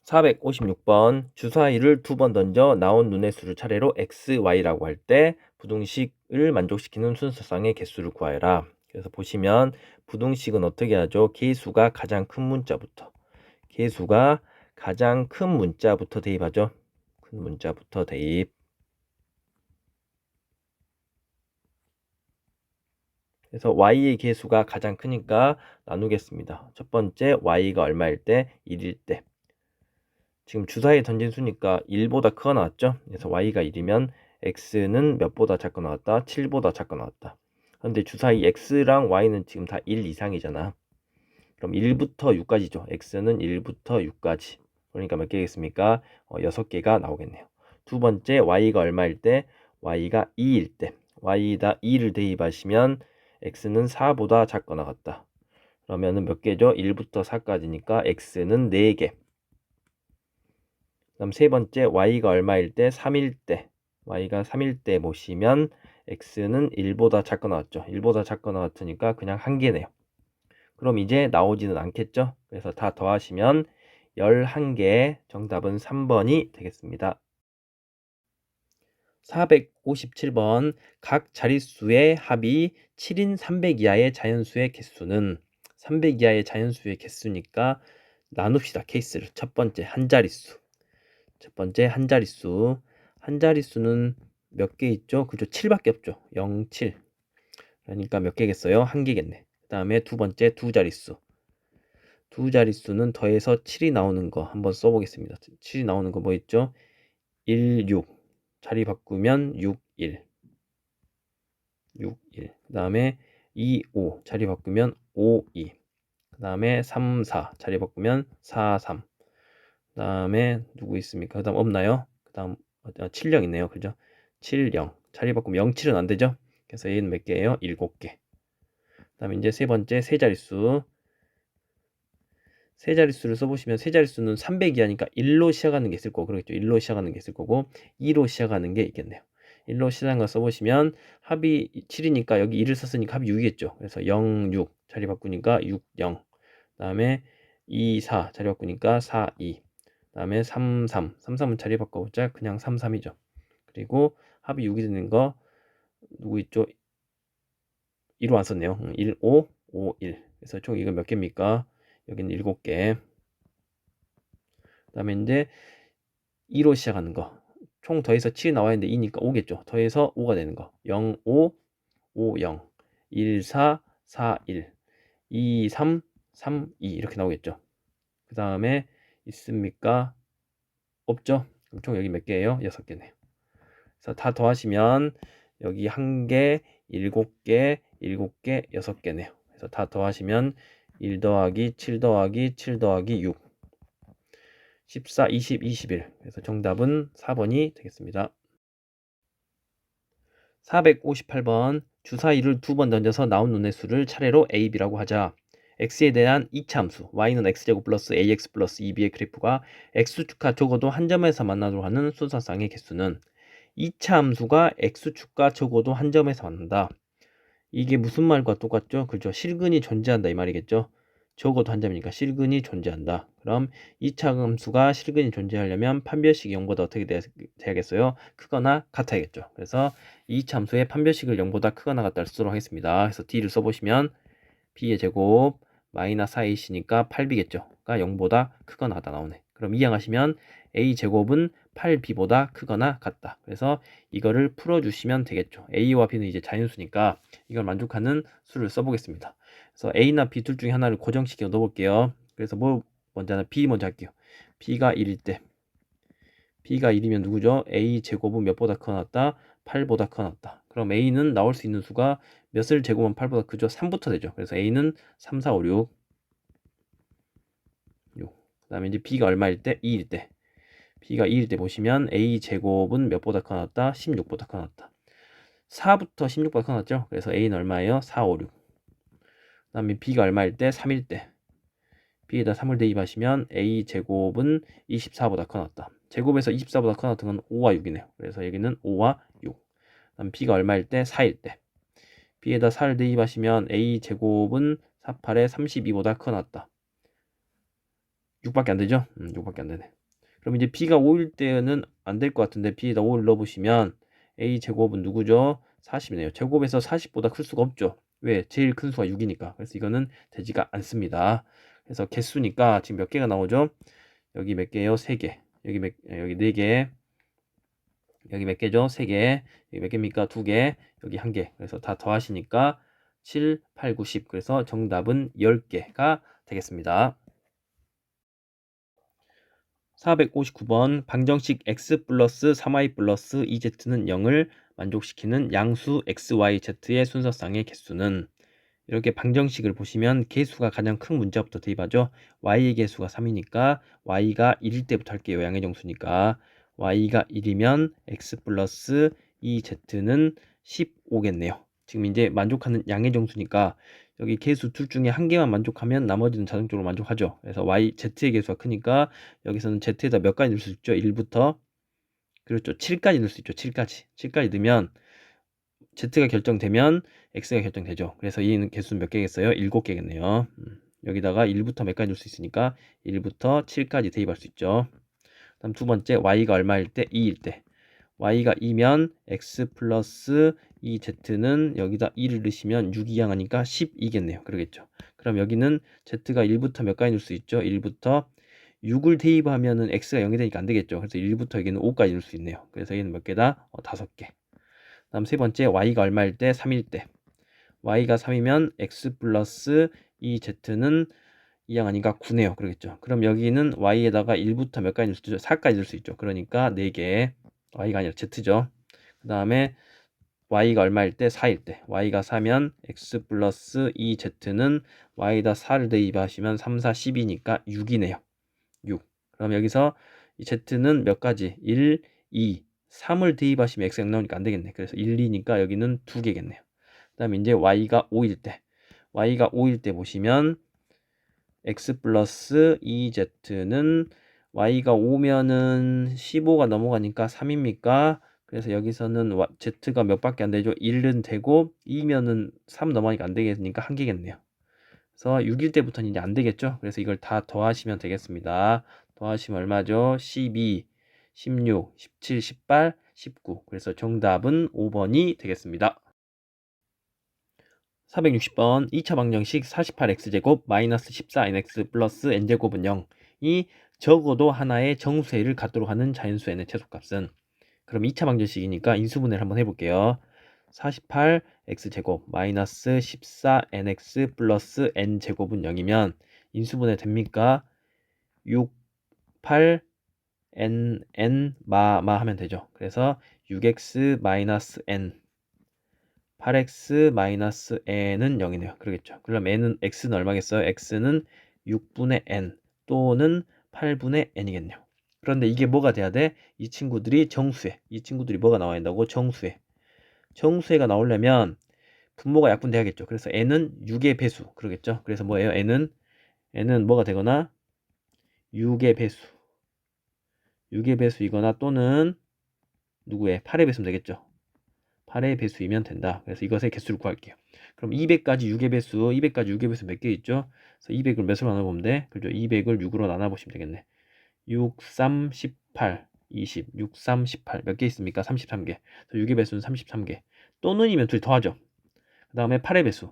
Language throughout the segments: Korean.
456번 주사위를 2번 던져 나온 눈의 수를 차례로 x, y라고 할 때 부등식을 만족시키는 순서상의 개수를 구하여라. 그래서 보시면 부등식은 어떻게 하죠? 개수가 가장 큰 문자부터 대입하죠. 큰 문자부터 대입. 그래서 y의 개수가 가장 크니까 나누겠습니다. 첫 번째 y가 얼마일 때? 1일 때. 지금 주사위에 던진 수니까 1보다 크거 나왔죠? 그래서 y가 1이면 x는 몇보다 작거 나왔다? 7보다 작거 나왔다. 그런데 주사위 x랑 y는 지금 다 1 이상이잖아. 그럼 1부터 6까지죠. x는 1부터 6까지. 그러니까 몇 개겠습니까? 6개가 나오겠네요. 두 번째 y가 얼마일 때? y가 2일 때. y에다 2를 대입하시면 x는 4보다 작거 나갔다. 그러면은 몇 개죠? 1부터 4까지니까 x는 4개. 그다음 세 번째 y가 얼마일 때? 3일 때. y가 3일 때 보시면 x는 1보다 작거 나왔죠. 1보다 작거 나왔으니까 그냥 한 개네요. 그럼 이제 나오지는 않겠죠. 그래서 다 더하시면 11개, 정답은 3번이 되겠습니다. 457번 각 자릿수의 합이 7인 300 이하의 자연수의 개수는 300 이하의 자연수의 개수니까 나눕시다. 케이스를. 첫 번째 한 자릿수. 한 자릿수는 몇 개 있죠? 그죠? 7밖에 없죠. 0, 7. 그러니까 몇 개겠어요? 한 개겠네. 그 다음에 두 번째 두 자릿수. 두 자릿수는 더해서 7이 나오는 거 한번 써보겠습니다. 7이 나오는 거 뭐 있죠? 1, 6. 자리 바꾸면 6, 1. 그 다음에 2, 5. 자리 바꾸면 5, 2. 그 다음에 3, 4. 자리 바꾸면 4, 3. 그 다음에 누구 있습니까? 그 다음 없나요? 그 다음 7, 0 있네요. 그죠? 7, 0. 자리 바꾸면 0, 7은 안 되죠? 그래서 얘는 몇 개예요? 7개. 그 다음에 이제 세 번째 세 자릿수. 세 자릿수를 써보시면 세 자릿수는 300 이하니까 1로 시작하는 게 있을 거고, 그렇죠? 1로 시작하는 게 있을 거고 2로 시작하는 게 있겠네요. 1로 시작한 거 써보시면 합이 7이니까 여기 1을 썼으니까 합이 6이겠죠. 그래서 0, 6 자리 바꾸니까 6, 0. 그 다음에 2, 4 자리 바꾸니까 4, 2. 그 다음에 3, 3. 3, 3은 자리 바꿔보자. 그냥 3, 3이죠. 그리고 합이 6이 되는 거 누구 있죠? 1호 안 썼네요. 1, 5, 5, 1. 그래서 총 이거 몇 개입니까? 여기는 7개. 그 다음에 이제 2로 시작하는 거. 총 더해서 7이 나와야 되는데 2니까 5겠죠. 더해서 5가 되는 거. 0, 5, 5, 0. 1, 4, 4, 1. 2, 3, 3, 2. 이렇게 나오겠죠. 그 다음에 있습니까? 없죠? 그럼 총 여기 몇 개예요? 6개네요. 그래서 다 더하시면 여기 1개, 7개, 7개, 6개네요. 그래서 다 더하시면 1 더하기 7 더하기 7 더하기 6. 14, 20, 21. 그래서 정답은 4번이 되겠습니다. 458번 주사위를 2번 던져서 나온 눈의 수를 차례로 A, B라고 하자. x에 대한 이차 함수 y는 x제곱 플러스 ax 플러스 2b의 그래프가 x축과 적어도 한 점에서 만나도록 하는 순서상의 개수는 2차 함수가 x축과 적어도 한 점에서 만난다. 이게 무슨 말과 똑같죠? 그죠? 실근이 존재한다 이 말이겠죠? 적어도 한 점이니까 실근이 존재한다. 그럼 2차 함수가 실근이 존재하려면 판별식이 0보다 어떻게 돼야겠어요? 크거나 같아야겠죠. 그래서 2차 함수의 판별식을 0보다 크거나 같다를 쓰도록 하겠습니다. 그래서 D를 써보시면 B의 제곱 마이너스 4Ac니까 8B겠죠. 그러니까 0보다 크거나 같다 나오네. 그럼 이항하시면 A 제곱은 8B보다 크거나 같다. 그래서 이거를 풀어주시면 되겠죠. A와 B는 이제 자연수니까 이걸 만족하는 수를 써보겠습니다. 그래서 A나 B 둘 중에 하나를 고정시켜 넣어볼게요. 그래서 뭐 먼저 하나 B 먼저 할게요. B가 1일 때 B가 1이면 누구죠? A 제곱은 몇보다 크거나 같다? 8보다 크거나 같다. 그럼 A는 나올 수 있는 수가 몇을 제곱하면 8보다 크죠? 3부터 되죠. 그래서 A는 3, 4, 5, 6. 그 다음에 이제 B가 얼마일 때? 2일 때. B가 2일 때 보시면 A 제곱은 몇보다 크거나 같다? 16보다 크거나 같다. 4부터 16보다 크거나 같죠? 그래서 A는 얼마예요? 4, 5, 6. 그 다음에 B가 얼마일 때? 3일 때. B에다 3을 대입하시면 A 제곱은 24보다 크거나 같다. 제곱에서 24보다 크거나 같은 건 5와 6이네요. 그래서 여기는 5와 6. 그 다음 B가 얼마일 때? 4일 때. B에다 4를 대입하시면 A 제곱은 4, 8에 32보다 크거나 같다. 6밖에 안 되죠? 6밖에 안 되네. 그럼 이제 b가 5일 때는 안 될 것 같은데 b에다 5를 넣어보시면 a 제곱은 누구죠? 40이네요. 제곱에서 40보다 클 수가 없죠. 왜? 제일 큰 수가 6이니까. 그래서 이거는 되지가 않습니다. 그래서 개수니까 지금 몇 개가 나오죠? 여기 몇 개예요? 3개. 여기 4개. 여기 몇 개죠? 3개. 여기 몇 개입니까? 2개. 여기 1개. 그래서 다 더하시니까 7, 8, 9, 10. 그래서 정답은 10개가 되겠습니다. 459번 방정식 x 플러스 3y 플러스 2z는 0을 만족시키는 양수 xyz의 순서상의 개수는, 이렇게 방정식을 보시면 개수가 가장 큰 문자부터 대입하죠. y의 개수가 3이니까 y가 1일 때부터 할게요. 양의 정수니까 y가 1이면 x 플러스 2z는 15겠네요. 지금 이제 만족하는 양의 정수니까 여기 개수 둘 중에 한 개만 만족하면 나머지는 자동적으로 만족하죠. 그래서 z의 개수가 크니까 여기서는 z에다 몇 가지 넣을 수 있죠? 1부터 그렇죠. 7까지 넣을 수 있죠. 7까지 넣으면 z가 결정되면 x가 결정되죠. 그래서 이 개수는 몇 개겠어요? 7개겠네요. 여기다가 1부터 몇 가지 넣을 수 있으니까 1부터 7까지 대입할 수 있죠. 다음 두 번째, y가 얼마일 때? 2일 때. y가 2면 x 플러스 2z는 여기다 2를 넣으시면 6이 양하니까 12겠네요. 그러겠죠. 그럼 여기는 z가 1부터 몇 가지 넣을 수 있죠? 1부터 6을 대입하면은 x가 0이 되니까 안 되겠죠. 그래서 1부터 여기는 5까지 넣을 수 있네요. 그래서 여기는 몇 개다? 5개. 다음 세 번째, y가 얼마일 때? 3일 때. y가 3이면 x 플러스 2z는 2양 아니까 9네요. 그러겠죠. 그럼 여기는 y에다가 1부터 몇 가지 넣을 수 있죠? 4까지 넣을 수 있죠. 그러니까 4개. y가 아니라 z죠. 그 다음에 y가 얼마일 때? 4일 때. y가 4면 x 플러스 2z는 y에다 4를 대입하시면 3, 4, 10이니까 6이네요. 6. 그럼 여기서 이 z는 몇 가지? 1, 2, 3을 대입하시면 x가 0 나오니까 안 되겠네. 그래서 1, 2니까 여기는 2개겠네요. 그 다음에 이제 y가 5일 때. y가 5일 때 보시면 x 플러스 2z는 y가 5면은 15가 넘어가니까 3입니까? 그래서 여기서는 z가 몇 밖에 안 되죠? 1은 되고 2면은 3 넘어가니까 안 되겠으니까 1개겠네요. 그래서 6일 때부터는 이제 안 되겠죠? 그래서 이걸 다 더하시면 되겠습니다. 더하시면 얼마죠? 12, 16, 17, 18, 19. 그래서 정답은 5번이 되겠습니다. 460번 2차 방정식 48x제곱 마이너스 14nx 플러스 n제곱은 0이 적어도 하나의 정수해를 갖도록 하는 자연수의 최소값은. 그럼 2차 방정식이니까 인수분해를 한번 해볼게요. 48x제곱 마이너스 14nx 플러스 n제곱은 0이면 인수분해 됩니까? 6, 8, n 마 하면 되죠. 그래서 6x 마이너스 n 8x 마이너스 n은 0이네요. 그러겠죠. 그럼 x는 얼마겠어요? x는 6분의 n 또는 8분의 n이겠네요. 그런데 이게 뭐가 돼야 돼? 이 친구들이 정수해. 이 친구들이 뭐가 나와야 된다고? 정수해. 정수해가 나오려면 분모가 약분돼야겠죠. 그래서 n은 6의 배수. 그러겠죠. 그래서 뭐예요? n은 뭐가 되거나 6의 배수. 6의 배수이거나 또는 누구의? 8의 배수면 되겠죠. 8의 배수이면 된다. 그래서 이것의 개수를 구할게요. 그럼 200까지 6의 배수, 200까지 6의 배수 몇 개 있죠? 그래서 200을 몇으로 나눠보면 돼? 그죠? 200을 6으로 나눠보시면 되겠네. 6, 3, 18, 20, 6, 3, 18. 몇 개 있습니까? 33개. 그래서 6의 배수는 33개. 또는이면 둘이 더하죠. 그 다음에 8의 배수.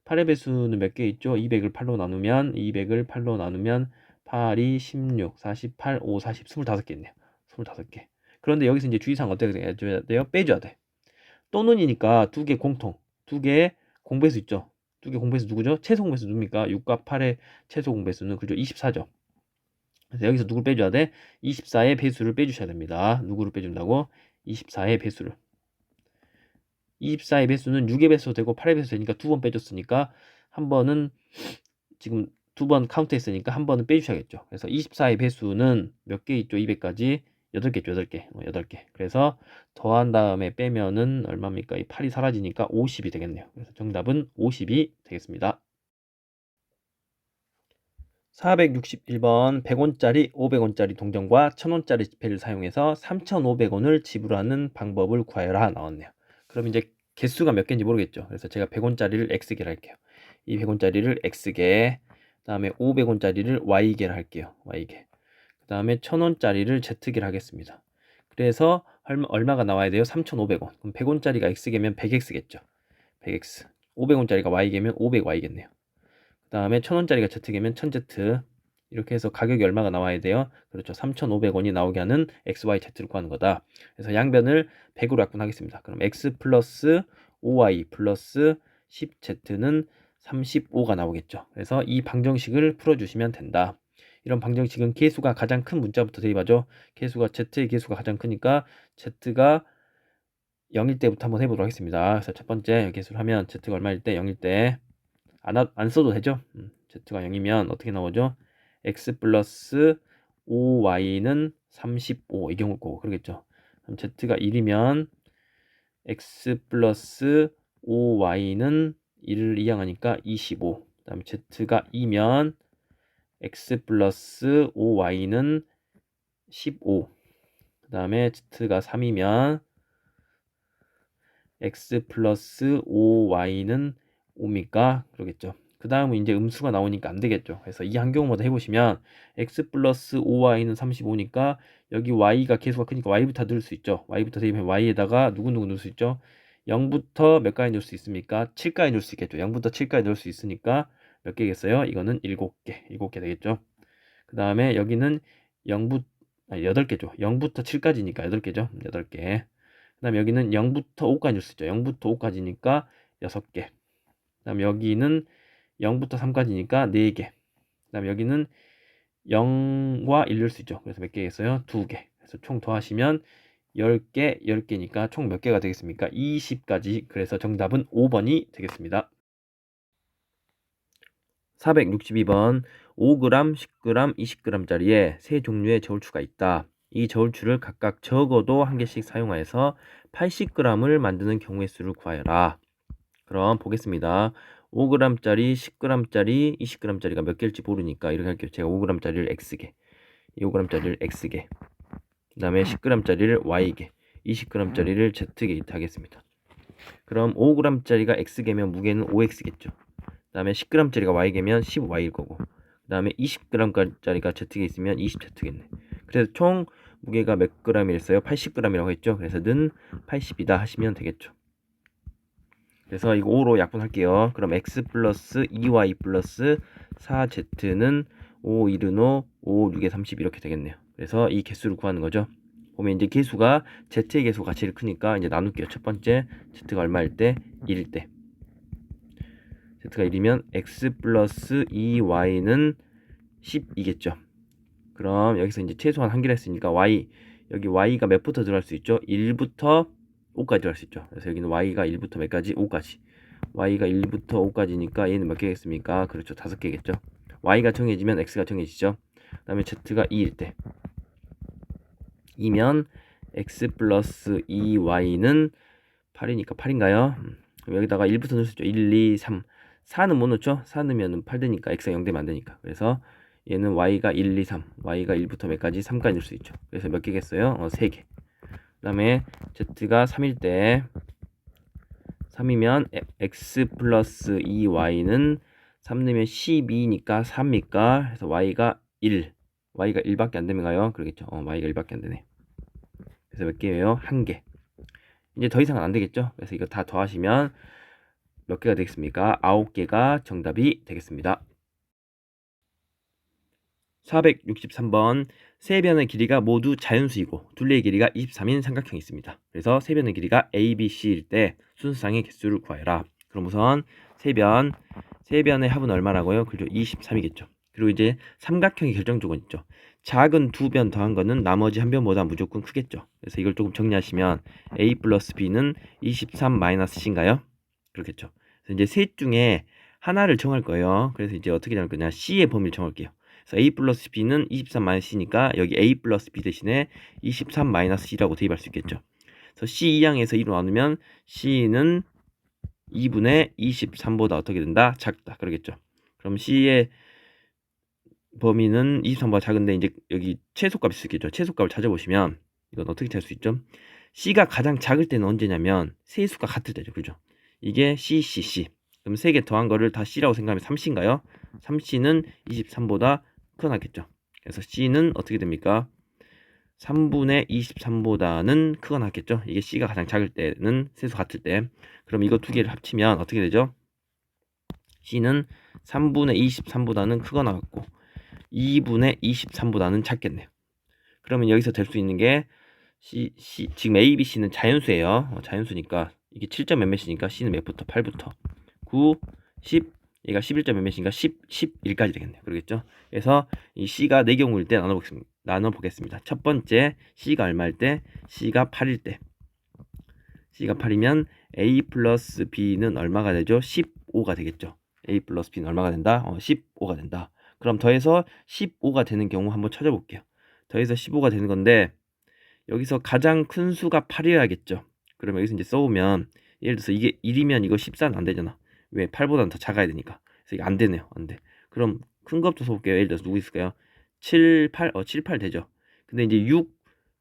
8의 배수는 몇 개 있죠? 200을 8로 나누면 8이 16, 48, 5, 40, 25개 있네요. 25개. 그런데 여기서 이제 주의사항 어떻게 해줘야 돼요? 빼줘야 돼. 또는이니까 두 개 공통. 두 개의 공배수 있죠? 두 개 공배수 누구죠? 최소 공배수 누굽니까? 6과 8의 최소 공배수는 그죠? 24죠. 그래서 여기서 누굴 빼줘야 돼? 24의 배수를 빼주셔야 됩니다. 누구를 빼준다고? 24의 배수를. 24의 배수는 6의 배수 되고 8의 배수 되니까 두 번 빼줬으니까 한 번은 지금 두 번 카운트 했으니까 한 번은 빼주셔야겠죠. 그래서 24의 배수는 몇 개 있죠? 200까지 8개 있죠. 8개. 8개. 그래서 더한 다음에 빼면은 얼마입니까? 이 8이 사라지니까 50이 되겠네요. 그래서 정답은 50이 되겠습니다. 461번 100원짜리, 500원짜리 동전과 1000원짜리 지폐를 사용해서 3,500원을 지불하는 방법을 구하여라 나왔네요. 그럼 이제 개수가 몇 개인지 모르겠죠. 그래서 제가 100원짜리를 X개를 할게요. 이 100원짜리를 X개, 다음에 500원짜리를 Y개를 할게요. Y개. 그 다음에 1000원짜리를 Z개를 하겠습니다. 그래서 얼마가 나와야 돼요? 3,500원. 그럼 100원짜리가 X개면 100X겠죠. 100X. 500원짜리가 Y개면 500Y겠네요. 그 다음에 1000원짜리가 Z개면 1000Z. 이렇게 해서 가격이 얼마가 나와야 돼요? 그렇죠. 3,500원이 나오게 하는 XYZ를 구하는 거다. 그래서 양변을 100으로 약분하겠습니다. 그럼 X 플러스 5Y 플러스 10Z는 35가 나오겠죠. 그래서 이 방정식을 풀어주시면 된다. 이런 방정식은 계수가 가장 큰 문자부터 대입하죠. 계수가 Z의 계수가 가장 크니까 Z가 0일 때부터 한번 해보도록 하겠습니다. 그래서 첫 번째 계수를 하면 Z가 얼마일 때? 0일 때 안 써도 되죠. Z가 0이면 어떻게 나오죠? X 플러스 5Y는 35 이 경우 거고 그러겠죠. 그럼 Z가 1이면 X 플러스 5Y는 1을 이항하니까 25. 그 다음에 Z가 2면 X 플러스 5Y는 15. 그 다음에 Z가 3이면 X 플러스 5Y는 5입니까? 그러겠죠. 그 다음은 이제 음수가 나오니까 안 되겠죠. 그래서 이 한 경우마다 해보시면 X 플러스 5Y는 35니까 여기 Y가 계수가 크니까 Y부터 넣을 수 있죠. Y부터 대입하면 Y에다가 누구누구 넣을 수 있죠. 0부터 몇 가지 넣을 수 있습니까? 7가지 넣을 수 있겠죠. 0부터 7까지 넣을 수 있으니까 몇 개겠어요? 이거는 7개 되겠죠. 그 다음에 여기는 8개죠. 0부터 7까지니까 8개죠. 8개. 그 다음에 여기는 0부터 5까지 넣을 수 있죠. 0부터 5까지니까 6개. 그 다음에 여기는 0부터 3까지니까 4개. 그 다음에 여기는 0과 1 넣을 수 있죠. 그래서 몇 개겠어요? 2개. 그래서 총 더하시면 10개, 10개니까 총 몇 개가 되겠습니까? 20까지. 그래서 정답은 5번이 되겠습니다. 462번 5g, 10g, 20g짜리에 세 종류의 저울추가 있다. 이 저울추를 각각 적어도 한 개씩 사용하여서 80g을 만드는 경우의 수를 구하여라. 그럼 보겠습니다. 5g짜리, 10g짜리, 20g짜리가 몇 개일지 모르니까 이렇게 할게요. 제가 5g짜리를 X개, 5g짜리를 X개, 그 다음에 10g짜리를 Y개, 20g짜리를 Z개 하겠습니다. 그럼 5g짜리가 X개면 무게는 5X겠죠. 그 다음에 10g짜리가 Y개면 15Y일 거고, 그 다음에 20g짜리가 Z개 있으면 20Z겠네. 그래서 총 무게가 몇 g이랬어요? 80g이라고 했죠. 그래서 는 80이다 하시면 되겠죠. 그래서 이거 5로 약분할게요. 그럼 X 플러스 2Y 플러스 4Z는 5, 1은 5, 5, 6에 30 이렇게 되겠네요. 그래서 이 개수를 구하는 거죠. 보면 이제 개수가 Z의 개수가 제일 크니까 이제 나눌게요. 첫 번째 Z가 얼마일 때? 1일 때. Z가 1이면 X 플러스 2Y는 12겠죠. 그럼 여기서 이제 최소한 한 개를 했으니까 Y, 여기 Y가 몇부터 들어갈 수 있죠? 1부터 5까지 들어갈 수 있죠. 그래서 여기는 Y가 1부터 몇까지? 5까지. Y가 1부터 5까지니까 얘는 몇 개겠습니까? 그렇죠. 5개겠죠. Y가 정해지면 X가 정해지죠. 그 다음에 Z가 2일 때. 2면 X 플러스 2Y는 8이니까 8인가요? 그럼 여기다가 1부터 넣을 수 있죠. 1, 2, 3. 4는 못 넣죠? 4 넣으면 8 되니까 X가 0 되면 안 되니까. 그래서 얘는 Y가 1, 2, 3. Y가 1부터 몇까지? 3까지 넣을 수 있죠. 그래서 몇 개겠어요? 3개. 그 다음에 Z가 3일 때 3이면 X 플러스 2Y는 3 넣으면 12니까 3입니까? 그래서 Y가 1. Y가 1밖에 안 되면 가요? 그러겠죠. Y가 1밖에 안 되네. 그래서 몇 개예요? 1개. 이제 더 이상은 안 되겠죠? 그래서 이거 다 더하시면 몇 개가 되겠습니까? 9개가 정답이 되겠습니다. 463번 세 변의 길이가 모두 자연수이고 둘레의 길이가 23인 삼각형이 있습니다. 그래서 세 변의 길이가 A, B, C일 때 순서상의 개수를 구하여라. 그럼 우선 세 변의 합은 얼마라고요? 그죠? 23이겠죠. 그리고 이제 삼각형의 결정조건 있죠. 작은 두 변 더한 거는 나머지 한 변보다 무조건 크겠죠. 그래서 이걸 조금 정리하시면 A 플러스 B는 23 마이너스 C인가요? 그렇겠죠. 그래서 이제 셋 중에 하나를 정할 거예요. 그래서 이제 어떻게 정할 거냐? C의 범위를 정할게요. 그래서 A 플러스 B는 23 마이너스 C니까 여기 A 플러스 B 대신에 23 마이너스 C라고 대입할 수 있겠죠. 그래서 C 2항에서 2로 나누면 C는 2분의 23보다 어떻게 된다? 작다. 그러겠죠. 그럼 C의 범위는 23보다 작은데 이제 여기 최소값이 있겠죠. 최소값을 찾아보시면 이건 어떻게 찾을 수 있죠? C가 가장 작을 때는 언제냐면 세수가 같을 때죠. 그죠? 이게 C. 그럼 3개 더한 거를 다 C라고 생각하면 3C인가요? 3C는 23보다 크거나 같겠죠. 그래서 C는 어떻게 됩니까? 3분의 23보다는 크거나 같겠죠. 이게 C가 가장 작을 때는 세수 같을 때. 그럼 이거 두 개를 합치면 어떻게 되죠? C는 3분의 23보다는 크거나 같고 2분의 23보다는 작겠네요. 그러면 여기서 될 수 있는 게 지금 A, B, C는 자연수예요. 자연수니까 이게 7점 몇몇이니까 C는 몇부터? 8부터 9, 10, 얘가 11점 몇몇이니까 10, 11까지 되겠네요. 그러겠죠? 그래서 이 C가 4경우일 때 나눠보겠습니다. 첫 번째 C가 얼마일 때? C가 8일 때. C가 8이면 A 플러스 B는 얼마가 되죠? 15가 되겠죠. A 플러스 B는 얼마가 된다? 15가 된다. 그럼 더해서 15가 되는 경우 한번 찾아볼게요. 더해서 15가 되는 건데 여기서 가장 큰 수가 8이어야겠죠. 그러면 여기서 이제 써보면 예를 들어서 이게 1이면 이거 14는 안 되잖아. 왜? 8보다는 더 작아야 되니까. 그래서 이게 안 되네요. 안 돼. 그럼 큰 것부터 써볼게요. 예를 들어서 누구 있을까요? 7, 8, 7, 8 되죠. 근데 이제 6,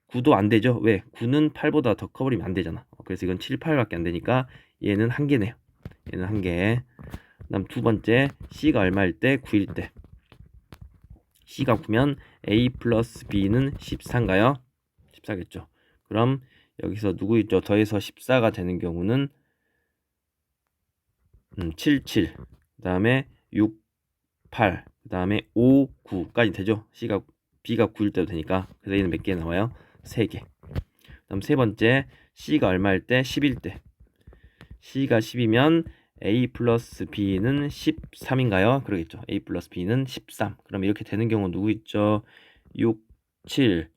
9도 안 되죠. 왜? 9는 8보다 더 커버리면 안 되잖아. 그래서 이건 7, 8밖에 안 되니까 얘는 한 개네요. 얘는 한 개. 그다음 두 번째 C가 얼마일 때? 9일 때. C가 9면 A 플러스 B는 14인가요? 14겠죠. 그럼 여기서 누구 있죠? 더해서 14가 되는 경우는 7, 7, 그 다음에 6, 8, 그 다음에 5, 9까지 되죠. B가 9일 때도 되니까. 그래서 얘는 몇 개 나와요? 3개. 그다음 세 번째 C가 얼마일 때? 10일 때. C가 10이면 A 플러스 B는 13인가요? 그러겠죠. A 플러스 B는 13. 그럼 이렇게 되는 경우 누구 있죠? 6, 7,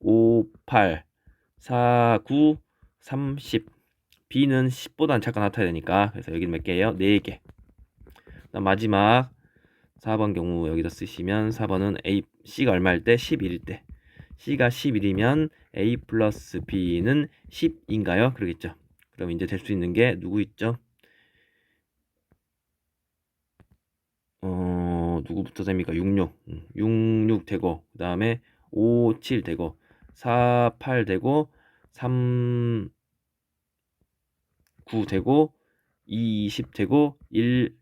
5, 8, 4, 9, 30. B는 10보다는 작가 나타나야 되니까. 그래서 여기는 몇 개예요? 4개. 그다음 마지막 4번 경우 여기다 쓰시면 4번은 C가 얼마일 때? 11일 때. C가 11이면 A 플러스 B는 10인가요? 그러겠죠. 그럼 이제 될 수 있는 게 누구 있죠? 누구부터 됩니까? 66. 66 되고, 그 다음에 5, 7 되고, 4, 8 되고, 3, 9 되고, 2, 10 되고, 1,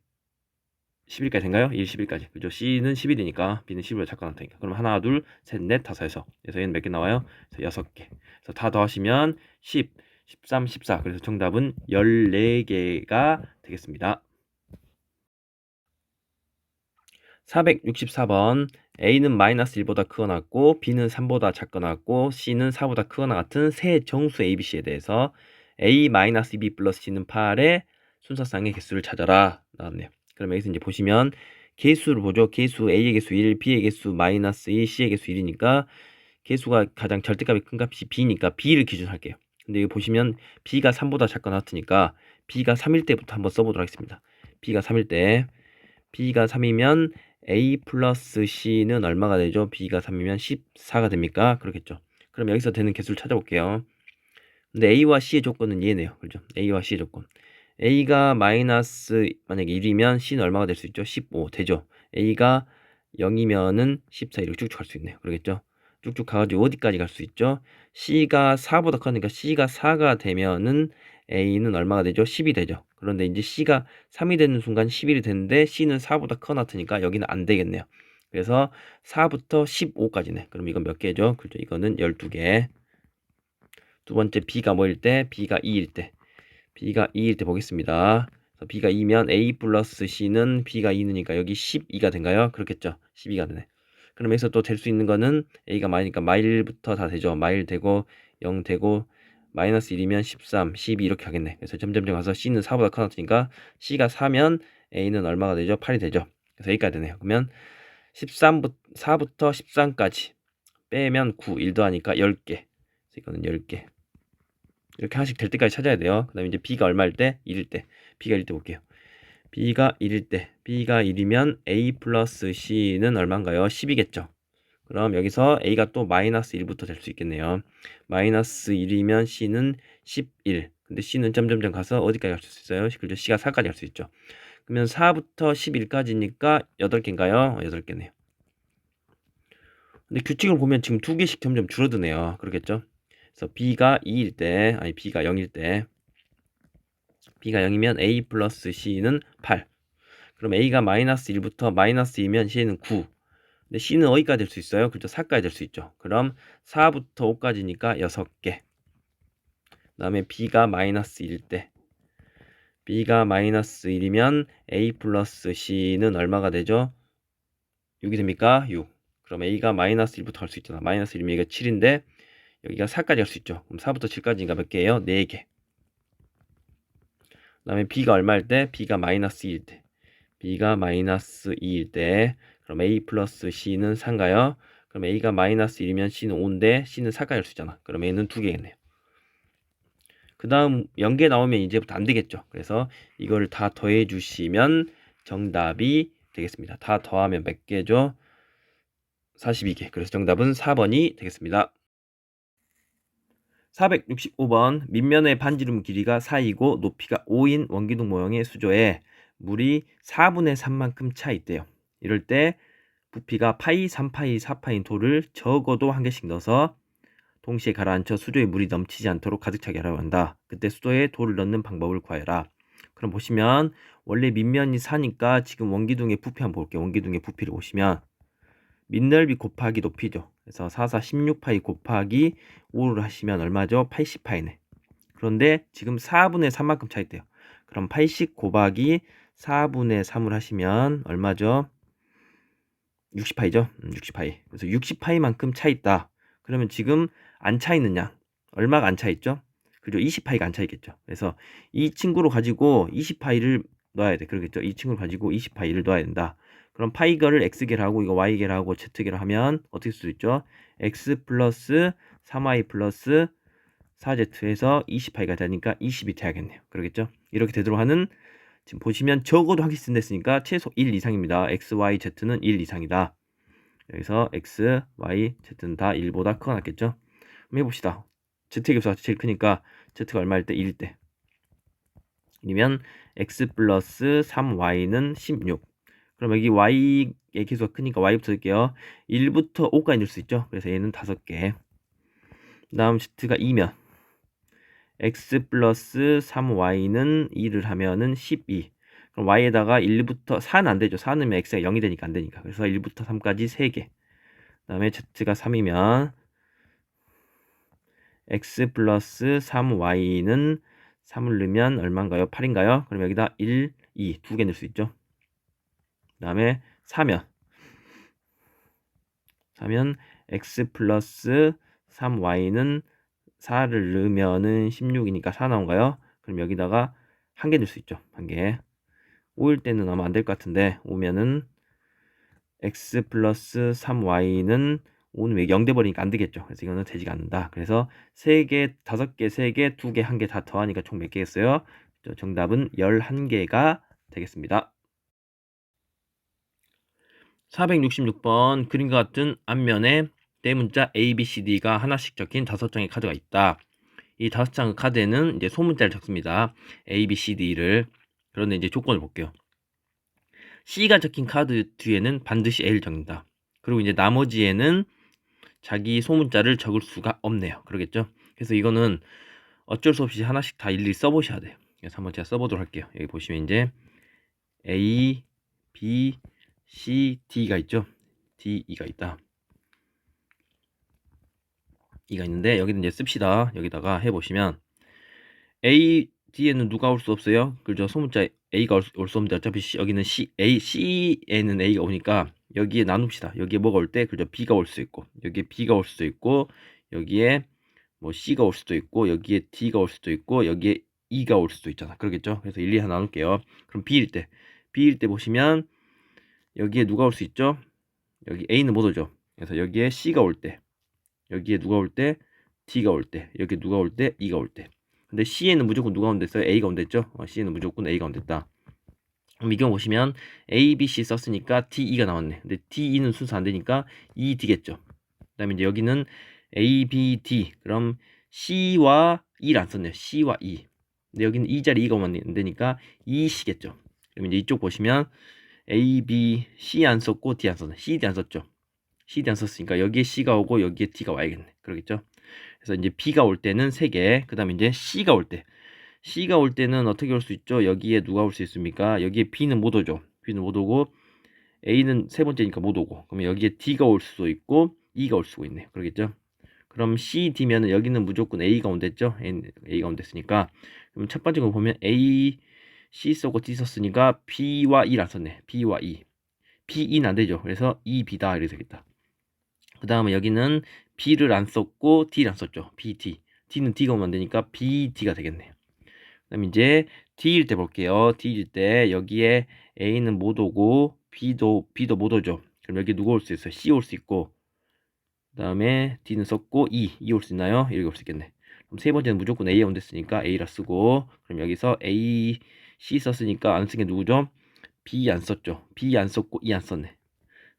11까지 된가요? 1, 11까지. 그죠? C는 11이니까 B는 10으로 작가 나타니까. 그럼 하나, 둘, 셋, 넷, 다섯 해서. 그래서 얘는 몇 개 나와요? 그래서 6개. 그래서 다 더하시면 10, 13, 14. 그래서 정답은 14개가 되겠습니다. 464번 A는 마이너스 1보다 크거나 같고 B는 3보다 작거나 같고 C는 4보다 크거나 같은 세 정수 ABC에 대해서 A 마이너스 2B 플러스 C는 8의 순서상의 개수를 찾아라 나왔네요. 그럼 여기서 이제 보시면 개수를 보죠. 개수 A의 개수 1, B의 개수 마이너스 2, C의 개수 1이니까 개수가 가장 절대값이 큰 값이 B니까 B를 기준으로 할게요. 근데 여기 보시면 B가 3보다 작거나 같으니까 B가 3일 때부터 한번 써보도록 하겠습니다. B가 3일 때 B가 3이면 A 플러스 C는 얼마가 되죠? B가 3이면 14가 됩니까? 그렇겠죠. 그럼 여기서 되는 개수를 찾아볼게요. 근데 A와 C의 조건은 얘네요. 그렇죠? A와 C의 조건. A가 마이너스 만약에 1이면 C는 얼마가 될 수 있죠? 15 되죠. A가 0이면은 14 이렇게 쭉쭉 갈 수 있네요. 그러겠죠? 쭉쭉 가가지고 어디까지 갈 수 있죠? C가 4보다 커니까 C가 4가 되면은 A는 얼마가 되죠? 10이 되죠. 그런데 이제 C가 3이 되는 순간 11이 되는데 C는 4보다 커 나타니까 여기는 안 되겠네요. 그래서 4부터 15까지네. 그럼 이건 몇 개죠? 그렇죠. 이거는 12개. 두 번째 B가 뭐일 때? B가 2일 때. B가 2일 때 보겠습니다. 그래서 B가 2면 A 플러스 C는 B가 2느니까 여기 12가 된가요? 그렇겠죠. 12가 되네. 그럼 여기서 또 될 수 있는 거는 A가 마이니까 마일부터 다 되죠. 마일 되고 0 되고 마이너스 1이면 13, 12 이렇게 하겠네. 그래서 점점점 가서 C는 4보다 커졌으니까 C가 4면 A는 얼마가 되죠? 8이 되죠. 그래서 여기까지 되네요. 그러면 4부터 13까지 빼면 9, 1 더하니까 10개. 그래서 이거는 10개. 이렇게 하나씩 될 때까지 찾아야 돼요. 그 다음에 이제 B가 얼마일 때? 1일 때. B가 1일 때 볼게요. B가 1일 때. B가 1이면 A 플러스 C는 얼마인가요? 10이겠죠. 그럼 여기서 A가 또 마이너스 1부터 될 수 있겠네요. 마이너스 1이면 C는 11. 근데 C는 점점점 가서 어디까지 갈 수 있어요? 그죠? C가 4까지 갈 수 있죠. 그러면 4부터 11까지니까 8개인가요? 8개네요. 근데 규칙을 보면 지금 2개씩 점점 줄어드네요. 그러겠죠? 그래서 B가 2일 때, 아니 B가 0일 때 B가 0이면 A 플러스 C는 8. 그럼 A가 마이너스 1부터 마이너스 2면 C는 9. 근데 C는 어디까지 될 수 있어요? 그렇죠. 4까지 될 수 있죠. 그럼 4부터 5까지니까 6개. 그 다음에 B가 마이너스 1일 때 B가 마이너스 1이면 A 플러스 C는 얼마가 되죠? 6이 됩니까? 6. 그럼 A가 마이너스 1부터 갈 수 있잖아. 마이너스 1이면 여기가 7인데 여기가 4까지 할 수 있죠. 그럼 4부터 7까지니까 몇 개예요? 4개. 그 다음에 B가 얼마일 때? B가 마이너스 2일 때. B가 마이너스 2일 때 그럼 A 플러스 C는 4인가요? 그럼 A가 마이너스 1이면 C는 5인데 C는 4까지 할 수 있잖아. 그럼 A는 2개겠네요. 그 다음 연계 나오면 이제부터 안 되겠죠. 그래서 이거를 다 더해 주시면 정답이 되겠습니다. 다 더하면 몇 개죠? 42개. 그래서 정답은 4번이 되겠습니다. 465번 밑면의 반지름 길이가 4이고 높이가 5인 원기둥 모형의 수조에 물이 4분의 3만큼 차 있대요. 이럴 때 부피가 파이, 3파이, 4파인 돌을 적어도 한 개씩 넣어서 동시에 가라앉혀 수조에 물이 넘치지 않도록 가득 차게 하라고 한다. 그때 수조에 돌을 넣는 방법을 구하여라. 그럼 보시면 원래 밑면이 4니까 지금 원기둥의 부피 한번 볼게요. 원기둥의 부피를 보시면 밑넓이 곱하기 높이죠. 그래서 4, 4, 16파이 곱하기 5를 하시면 얼마죠? 80파이네. 그런데 지금 4분의 3만큼 차 있대요. 그럼 80 곱하기 4분의 3을 하시면 얼마죠? 60파이죠? 60파이. 그래서 60파이만큼 차 있다. 그러면 지금 안 차 있느냐? 얼마가 안 차 있죠? 그죠? 20파이가 안 차 있겠죠. 그래서 이 친구로 가지고 20파이를 넣어야 돼. 그러겠죠? 이 친구를 가지고 20파이를 넣어야 된다. 그럼 파이거를 x계를 하고 이거 y계를 하고 z계를 하면 어떻게 쓸 수 있죠? x 플러스 3y 플러스 4z에서 20파이가 되니까 20이 돼야겠네요. 그러겠죠? 이렇게 되도록 하는 지금 보시면 적어도 하기 쓴댔으니까 최소 1 이상입니다. x, y, z는 1 이상이다. 여기서 x, y, z는 다 1보다 크거나 같겠죠? 한번 해봅시다. z의 값이 제일 크니까 z가 얼마일 때? 1일 때. 이면 x 플러스 3y는 16. 그럼 여기 y의 개수가 크니까 y부터 쓸게요. 1부터 5까지 넣을 수 있죠? 그래서 얘는 5개. 그 다음 z가 2면 x 플러스 3y는 2를 하면은 12. 그럼 y에다가 1부터 4는 안 되죠. 4 넣으면 x가 0이 되니까 안 되니까. 그래서 1부터 3까지 3개. 그 다음에 z가 3이면 x 플러스 3y는 3을 넣으면 얼마인가요? 8인가요? 그럼 여기다 1, 2 두 개 넣을 수 있죠. 그 다음에 4면 x 플러스 3y는 4를 넣으면은 16이니까 4 나온가요? 그럼 여기다가 한 개 넣을 수 있죠. 한 개. 5일 때는 아마 안 될 것 같은데 5면은 x 플러스 3y는 5는 왜 0 돼버리니까 안 되겠죠. 그래서 이거는 되지가 않는다. 그래서 3개, 5개, 3개, 2개, 1개 다 더하니까 총 몇 개겠어요? 정답은 11개가 되겠습니다. 466번 그림과 같은 앞면에 대문자 A, B, C, D가 하나씩 적힌 5장의 카드가 있다. 이 5장의 카드에는 이제 소문자를 적습니다. A, B, C, D를. 그런데 이제 조건을 볼게요. C가 적힌 카드 뒤에는 반드시 A를 적는다. 그리고 이제 나머지에는 자기 소문자를 적을 수가 없네요. 그러겠죠? 그래서 이거는 어쩔 수 없이 하나씩 다 일일이 써보셔야 돼요. 그래서 한번 제가 써보도록 할게요. 여기 보시면 이제 A, B, C, D가 있죠? D, E가 있다. E가 있는데 여기는 이제 씁시다. 여기다가 해보시면 A, D에는 누가 올 수 없어요? 그죠? 소문자 A가 올 수 없는데 어차피 여기는 C에는 A가 오니까 여기에 나눕시다. 여기에 뭐가 올 때? 그죠? B가 올 수 있고 여기에 B가 올 수도 있고 여기에 뭐 C가 올 수도 있고 여기에 D가 올 수도 있고 여기에 E가 올 수도 있잖아. 그러겠죠? 그래서 일일이 하나 나눌게요. 그럼 B일 때 보시면 여기에 누가 올 수 있죠? 여기 A는 못 오죠. 그래서 여기에 C가 올 때 여기에 누가 올 때? D가 올 때 여기에 누가 올 때? E가 올 때. 근데 C에는 무조건 누가 온댔어요? A가 온댔죠? C에는 무조건 A가 온댔다. 그럼 이 경우 보시면 A, B, C 썼으니까 D, E가 나왔네. 근데 D, E는 순서 안 되니까 E, D겠죠. 그 다음에 이제 여기는 A, B, D. 그럼 C와 E를 안 썼네요. C와 E. 근데 여기는 E 자리 E가 오면 안 되니까 E, C겠죠. 그럼 이제 이쪽 보시면 A, B, C 안 썼고 D 안 썼네. C, D 안 썼죠. C, D 안 썼으니까 여기에 C가 오고 여기에 D가 와야겠네. 그러겠죠. 그래서 이제 B가 올 때는 3개. 그 다음에 이제 C가 올 때. C가 올 때는 어떻게 올 수 있죠? 여기에 누가 올 수 있습니까? 여기에 B는 못 오죠. B는 못 오고 A는 세 번째니까 못 오고 그러면 여기에 D가 올 수도 있고 E가 올 수도 있네요. 그러겠죠? 그럼 C, D면은 여기는 무조건 A가 온댔죠? A가 온댔으니까 그럼 첫 번째 거 보면 A, C 썼고 D 썼으니까 B와 E를 안 썼네. B와 E. B, E는 안 되죠. 그래서 E, B다 이렇게 되겠다. 그 다음에 여기는 B를 안 썼고 D를 안 썼죠. B, D. D는 D가 오면 안 되니까 B, D가 되겠네요. 그럼 이제 D일 때 볼게요. D일 때 여기에 A는 못 오고 B도 못 오죠. 그럼 여기 누가 올 수 있어요? C 올 수 있고 그 다음에 D는 썼고 E 올 수 있나요? 이렇게 올 수 있겠네. 그럼 세 번째는 무조건 A가 온댔으니까 A라 쓰고 그럼 여기서 A, C 썼으니까 안 쓴 게 누구죠? B 안 썼죠. B 안 썼고 E 안 썼네.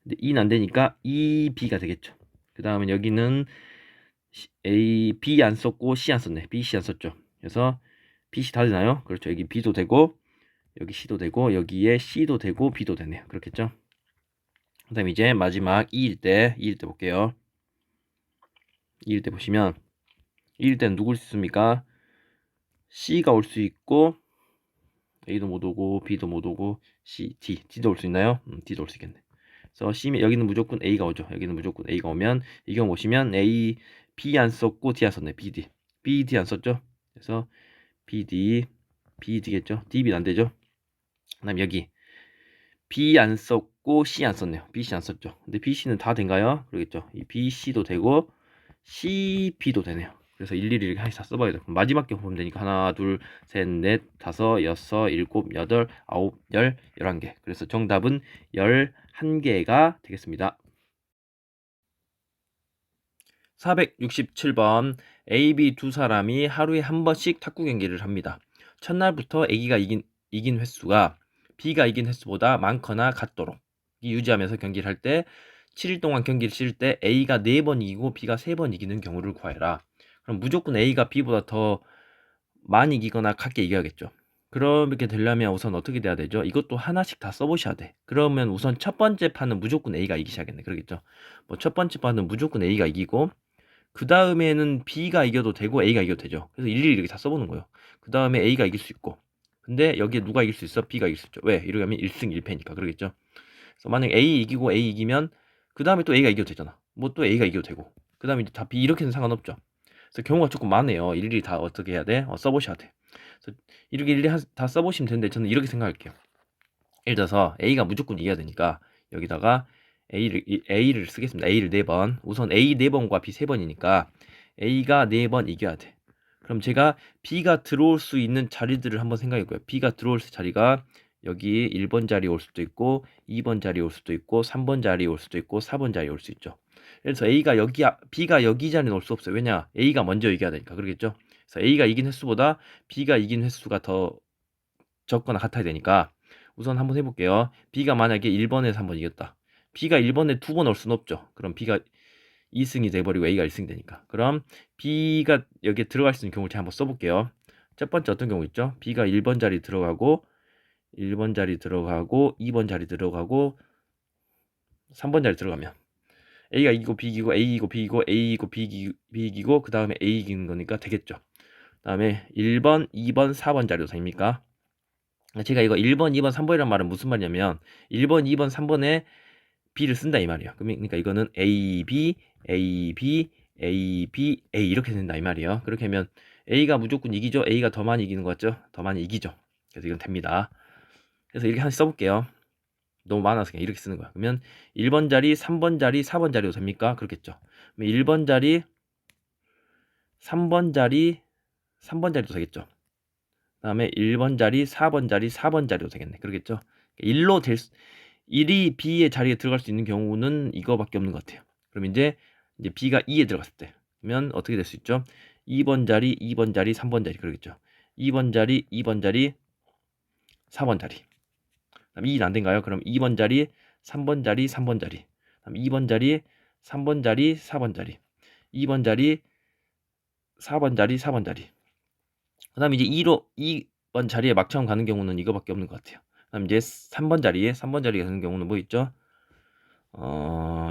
근데 E는 안 되니까 E, B가 되겠죠. 그 다음에 여기는 A, B 안 썼고 C 안 썼네. B, C 안 썼죠. 그래서 B, C 다 되나요? 그렇죠. 여기 B도 되고 여기 C도 되고 여기에 C도 되고 B도 되네요. 그렇겠죠? 그 다음에 이제 마지막 2일 때 볼게요. 2일 때 보시면 2일 때는 누굴 수 있습니까? C가 올 수 있고 A도 못 오고 B도 못 오고 C, D도 올 수 있나요? D도 올 수 있겠네. 그래서 C, 여기는 무조건 A가 오죠. 여기는 무조건 A가 오면 이 경우 보시면 A, B 안 썼고 D 안 썼네. BD 안 썼죠. 그래서 BD겠죠. DB는 안 되죠. 그다음 여기 B 안 썼고 C 안 썼네요. BC 안 썼죠. 근데 BC는 다 된가요? 그러겠죠. 이 BC도 되고 CB도 되네요. 그래서 일일이 이렇게 하나씩 다 써봐야 돼요. 마지막 경 보면 되니까 하나, 둘, 셋, 넷, 다섯, 여섯, 일곱, 여덟, 아홉, 열, 11개. 그래서 정답은 11개가 되겠습니다. 467번 A, B 두 사람이 하루에 한 번씩 탁구 경기를 합니다. 첫날부터 A가 이긴 횟수가 B가 이긴 횟수보다 많거나 같도록 유지하면서 경기를 할 때 7일 동안 경기를 치를 때 A가 4번 이기고 B가 3번 이기는 경우를 구하여라. 그럼 무조건 A가 B보다 더 많이 이기거나 같게 이겨야겠죠. 그렇게 되려면 우선 어떻게 돼야 되죠? 이것도 하나씩 다 써보셔야 돼. 그러면 우선 첫 번째 판은 무조건 A가 이기셔야겠네. 그러겠죠? 뭐 첫 번째 판은 무조건 A가 이기고 그 다음에는 B가 이겨도 되고 A가 이겨도 되죠. 그래서 일일이 이렇게 다 써보는 거예요. 그 다음에 A가 이길 수 있고 근데 여기에 누가 이길 수 있어? B가 이길 수 있죠. 왜? 이렇게 하면 1승 1패니까 그러겠죠. 그래서 만약 A 이기고 A 이기면 그 다음에 또 A가 이겨도 되잖아. 뭐 또 A가 이겨도 되고 그 다음에 다 B 이렇게는 상관없죠. 그래서 경우가 조금 많네요. 일일이 다 어떻게 해야 돼? 써보셔야 돼. 그래서 이렇게 일일이 다 써보시면 되는데 저는 이렇게 생각할게요. 예를 들어서 A가 무조건 이겨야 되니까 여기다가 A를 쓰겠습니다. A를 4번. 우선 A 4번과 B 3번이니까 A가 4번 이겨야 돼. 그럼 제가 B가 들어올 수 있는 자리들을 한번 생각해볼게요. B가 들어올 수 자리가 여기 1번 자리 올 수도 있고 2번 자리 올 수도 있고 3번 자리 올 수도 있고 4번 자리 올 수 있죠. 그래서 B가 여기 자리는 올 수 없어요. 왜냐? A가 먼저 이겨야 되니까. 그러겠죠? 그래서 A가 이긴 횟수보다 B가 이긴 횟수가 더 적거나 같아야 되니까 우선 한번 해볼게요. B가 만약에 1번에서 한번 이겼다. B가 1번에 2번 올 수는 없죠. 그럼 B가 2승이 돼버리고 A가 1승 되니까. 그럼 B가 여기에 들어갈 수 있는 경우를 제가 한번 써볼게요. 첫 번째 어떤 경우 있죠? B가 1번 자리 들어가고 2번 자리 들어가고 3번 자리 들어가면 A가 이기고 B 이기고 A 이기고 B 이기고 A 이기고 B 이기고 그 다음에 A 이기는 거니까 되겠죠. 그 다음에 1번, 2번, 4번 자리도 됩니까? 제가 이거 1번, 2번, 3번이란 말은 무슨 말이냐면 1번, 2번, 3번에 B를 쓴다 이 말이에요. 그러니까 이거는 A, B, A, B, A, B, A 이렇게 된다 이 말이에요. 그렇게 하면 A가 무조건 이기죠. A가 더 많이 이기는 거 같죠? 더 많이 이기죠. 그래서 이건 됩니다. 그래서 이렇게 하나씩 써볼게요. 너무 많아서 그냥 이렇게 쓰는 거야. 그러면 1번 자리, 3번 자리, 4번 자리도 됩니까? 그렇겠죠. 그러면 1번 자리, 3번 자리, 3번 자리도 되겠죠. 그 다음에 1번 자리, 4번 자리, 4번 자리도 되겠네. 그러겠죠. 1이 B의 자리에 들어갈 수 있는 경우는 이거밖에 없는 것 같아요. 그럼 이제 B가 2에 들어갔을 때 그러면 어떻게 될 수 있죠? 2번 자리, 2번 자리, 3번 자리 그러겠죠. 2번 자리, 2번 자리, 4번 자리. 그다음 2는 안 된가요? 그럼 2번 자리, 3번 자리, 3번 자리. 그다음 2번 자리, 3번 자리, 4번 자리. 2번 자리, 4번 자리, 4번 자리. 그다음 이제 2번 자리에 막처럼 가는 경우는 이거밖에 없는 것 같아요. 그다음 이제 3번 자리에 가는 경우는 뭐 있죠?